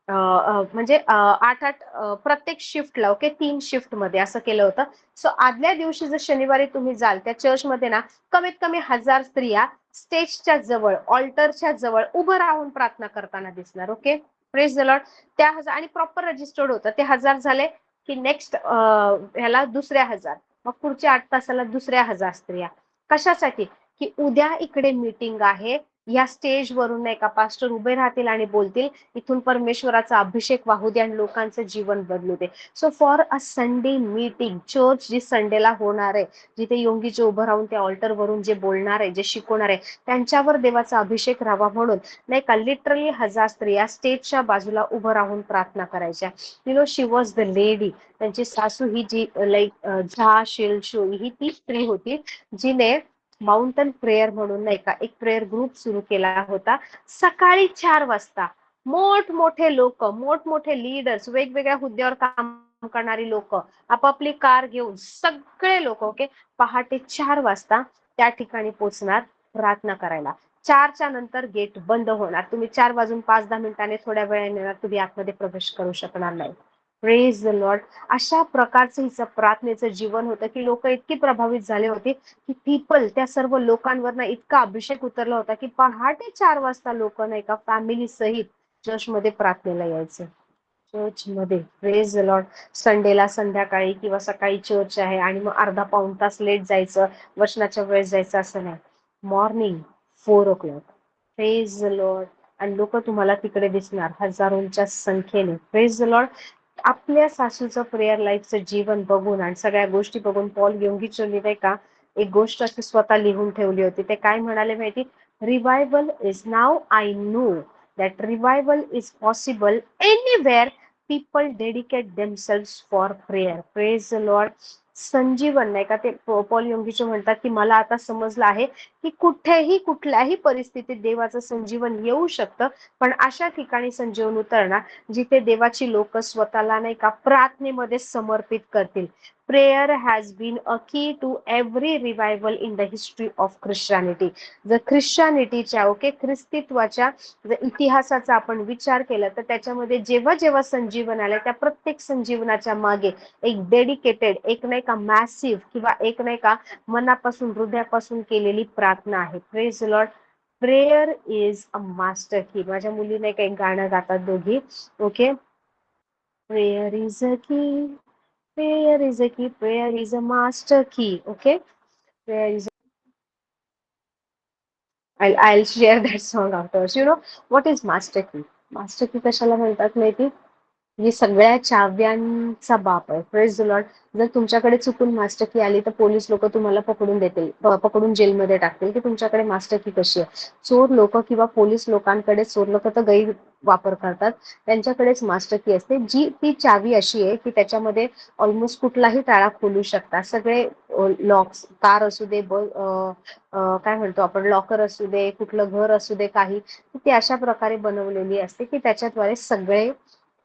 Speaker 1: म्हणजे 8-8 प्रत्येक शिफ्टला, ओके, 3 शिफ्ट मध्ये असं केलं होतं. सो आदल्या दिवशी जर शनिवारी तुम्ही जाल त्या चर्चमध्ये ना, कमीत कमी 1000 स्त्रिया स्टेजच्या जवळ, ऑल्टरच्या जवळ उभं राहून प्रार्थना करताना दिसणार. Okay, praise the Lord. त्या 1000 आणि प्रॉपर रजिस्टर्ड होतं. ते 1000 झाले की नेक्स्ट ह्याला दुसऱ्या 1000, मग पुढच्या 8 तासाला दुसऱ्या 1000 स्त्रिया. कशासाठी? की उद्या इकडे मीटिंग आहे, या स्टेजवरून नाही का पास्टर उभे राहतील आणि बोलतील, इथून परमेश्वराचा अभिषेक वाहू दे आणि लोकांचं जीवन बदलू दे. So for a Sunday meeting, church जी संडेला होणार आहे, जिथे योंगीचे उभं राहून त्या ऑल्टरवरून जे बोलणार आहे, जे शिकवणार आहे, त्यांच्यावर देवाचा अभिषेक राहावा म्हणून नाही का लिटरली 1000 स्त्रिया स्टेजच्या बाजूला उभं राहून प्रार्थना करायच्या. शी वॉज द लेडी. त्यांची सासू ही जी लाईक झा शेल शोई ही ती स्त्री होती जिने माउंटन प्रेयर म्हणून नाही का एक प्रेयर ग्रुप सुरू केला होता. सकाळी 4 वाजता मोठमोठे लोक, मोठमोठे लीडर्स, वेगवेगळ्या हुद्द्यावर काम करणारी लोक आपापली कार घेऊन सगळे लोक ओके पहाटे 4 वाजता त्या ठिकाणी पोहोचणार प्रार्थना करायला. 4च्या नंतर गेट बंद होणार. तुम्ही 4 वाजून 5-10 मिनिटांनी थोड्या वेळाने येणार, तुम्ही आतमध्ये प्रवेश करू शकणार नाही. Praise the Lord. अशा प्रकारचं हिचं प्रार्थनेचं जीवन होतं की लोक इतकी प्रभावित झाले होते की पीपल त्या सर्व लोकांवर ना इतका अभिषेक उतरला होता की पहाटे 4 वाजता लोक नाही का फॅमिली सहित चर्चमध्ये प्रार्थनेला यायचे. चर्चमध्ये प्रेज द लॉर्ड. संडेला संध्याकाळी किंवा सकाळी चर्च आहे आणि मग अर्धा पाऊण तास लेट जायचं, वचनाच्या वेळेस जायचं असं नाही. Morning 4 o'clock. Praise the Lord. आणि लोक तुम्हाला तिकडे दिसणार हजारोंच्या संख्येने. Praise the Lord. आपल्या सासूचं प्रेयर लाईफचं जीवन बघून आणि सगळ्या गोष्टी बघून पॉल योंगीचोनी नाही का एक गोष्ट अशी स्वतः लिहून ठेवली होती. ते काय म्हणाले माहिती? Revival is now I know that revival is possible anywhere people dedicate themselves for prayer. Praise the Lord. संजीवन नाही का ते पॉल योंगीचे म्हणतात की मला आता समजलं आहे की कुठेही कुठल्याही परिस्थितीत देवाचं संजीवन येऊ शकतं, पण अशा ठिकाणी संजीवन उतरणार जिथे देवाची लोक स्वतःला नाही का प्रार्थनेमध्ये समर्पित करतील. Prayer has been a key to every revival in the history of Christianity. जर ख्रिश्चॅनिटीच्या ओके ख्रिस्तित्वाच्या जर इतिहासाचा आपण विचार केला तर त्याच्यामध्ये जेव्हा जेव्हा संजीवन आलं त्या प्रत्येक संजीवनाच्या मागे एक डेडिकेटेड, एक नाही का मॅसिव्ह किंवा एक नाही का मनापासून हृदयापासून केलेली प्रार्थना आहे. Praise Lord. Prayer is a master की. माझ्या मुलीने काही गाणं गातात दोघी ओके. प्रेयर इज अ की, प्रेयर इज अ की, प्रेयर इज अ मास्टर की. Okay. Prayer is I'll share that song afterwards. You know what is master key? Master key कशाला म्हणतात माहिती? ही सगळ्या चाव्यांचा बाप आहे. Praise the Lord. जर तुमच्याकडे चुकून मास्टर की आली तर पोलीस लोक तुम्हाला पकडून देतील, पकडून जेलमध्ये टाकतील की तुमच्याकडे मास्टर की कशी आहे. चोर लोक किंवा पोलीस लोकांकडे चोर लोक तर गैर वापर करतात, त्यांच्याकडेच मास्टर की असते जी ती चावी अशी आहे की त्याच्यामध्ये ऑलमोस्ट कुठलाही टाळा खोलू शकता. सगळे लॉक्स, कार असू दे, काय म्हणतो आपण लॉकर असू दे, कुठलं घर असू दे, काही ती अशा प्रकारे बनवलेली असते की त्याच्याद्वारे सगळे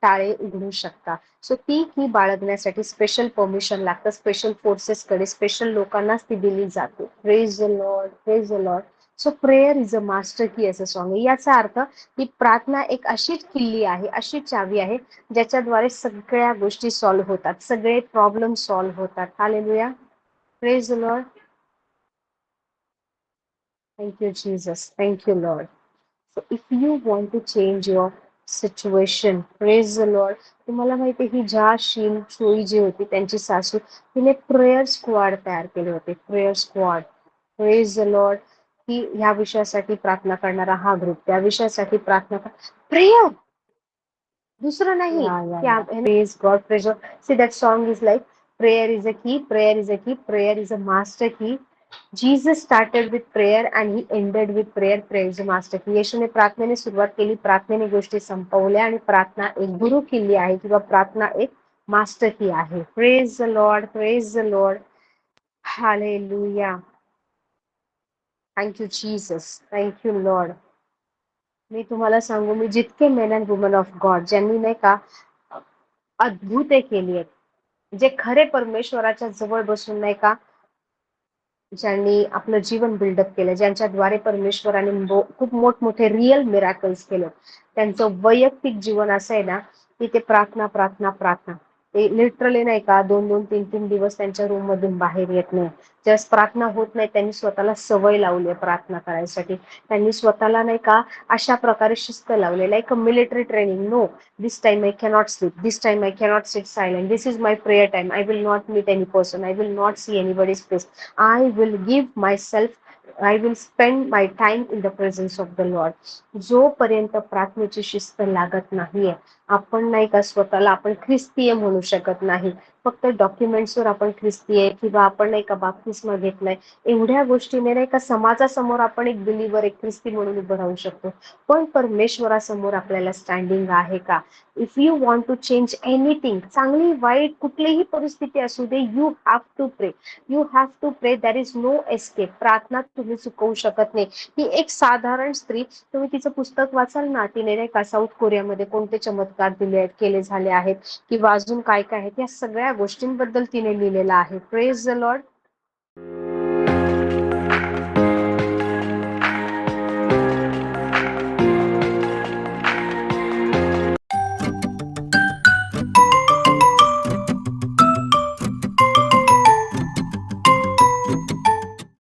Speaker 1: टाळे उघडू शकता. सो ती की बाळगण्यासाठी स्पेशल परमिशन लागतं, स्पेशल फोर्सेस कडे, स्पेशल लोकांनाच ती दिली जाते. Praise the Lord, praise the Lord. So prayer is a master की असं सॉंग आहे. याचा अर्थ की प्रार्थना एक अशीच किल्ली आहे, अशी चावी आहे ज्याच्याद्वारे सगळ्या गोष्टी सॉल्व्ह होतात, सगळे प्रॉब्लेम सॉल्व्ह होतात. Hallelujah. Praise the Lord. Thank you, Jesus. Thank you, Lord. So if you want to change your situation, praise the Lord. तुम्हाला माहिती ही ज्या शील सोयी जी होती त्यांची सासू तिने प्रेयर स्क्वॉड तयार केले होते. Prayer squad. Praise the Lord. की ह्या विषयासाठी प्रार्थना करणारा हा ग्रुप, त्या विषयासाठी प्रार्थना कर प्रेयर, दुसरं नाही. Praise God, praise. See that song is like prayer is a की, प्रेयर इज अ की, प्रेयर इज अ मास्टर की. Jesus started with prayer and he ended with prayer. Praise master की. येशूने प्रार्थनेने सुरुवात केली, प्रार्थनेने गोष्टी संपवल्या आणि प्रार्थना एक गुरु किल्ली आहे किंवा प्रार्थना एक मास्टर की आहे. Praise the Lord, praise the Lord. Hallelujah. Thank you Jesus, thank you Lord. मी तुम्हाला सांगू, मी जितके men and women of God ज्यांनी नाही का अद्भुते केली आहेत, जे खरे परमेश्वराच्या जवळ बसून नाही का ज्यांनी आपलं जीवन बिल्डअप केलं, ज्यांच्याद्वारे परमेश्वराने खूप मोठमोठे रिअल मिराकल्स केले, त्यांचं वैयक्तिक जीवन असं आहे ना की ते प्रार्थना प्रार्थना प्रार्थना. ते लिटरली नाही का 2-2, 3-3 दिवस त्यांच्या रूम मधून बाहेर येत नाही. जस्ट प्रार्थना होत नाही, त्यांनी स्वतःला सवय लावली आहे प्रार्थना करायसाठी. त्यांनी स्वतःला नाही का अशा प्रकारे शिस्त लावली, like a military training. No, this time I cannot sleep, this time I cannot sit silent, this is my prayer time, I will not meet any person, I will not see anybody's face, I will give myself I will spend my time in the presence of the Lord. जोपर्यंत प्रार्थनेची शिस्त लागत नाहीये, आपण नाही का स्वतःला आपण ख्रिस्तीय म्हणू शकत नाही. फक्त डॉक्युमेंट्सवर आपण ख्रिस्तीय किंवा आपण नाही का बाप्तिस्मा घेतलाय, एवढ्या गोष्टीने नाही का समाजासमोर आपण एक बिलीवर, एक ख्रिस्ती म्हणून उभं राहू शकतो. पण परमेश्वरासमोर आपल्याला स्टँडिंग आहे का? If you want to change anything, चांगली वाईट कुठलीही परिस्थिती असू दे, you have to pray. You have to pray. There is no escape. प्रार्थना तुम्ही चुकवू शकत नाही. ही एक साधारण स्त्री, तुम्ही तिचं पुस्तक वाचाल ना, तिने नाही का साऊथ कोरियामध्ये कोणते चमत्कार केले झाले आहेत किंवा अजून काय काय आहेत, या सगळ्या गोष्टींबद्दल तिने लिहिलेलं आहे. Praise the Lord.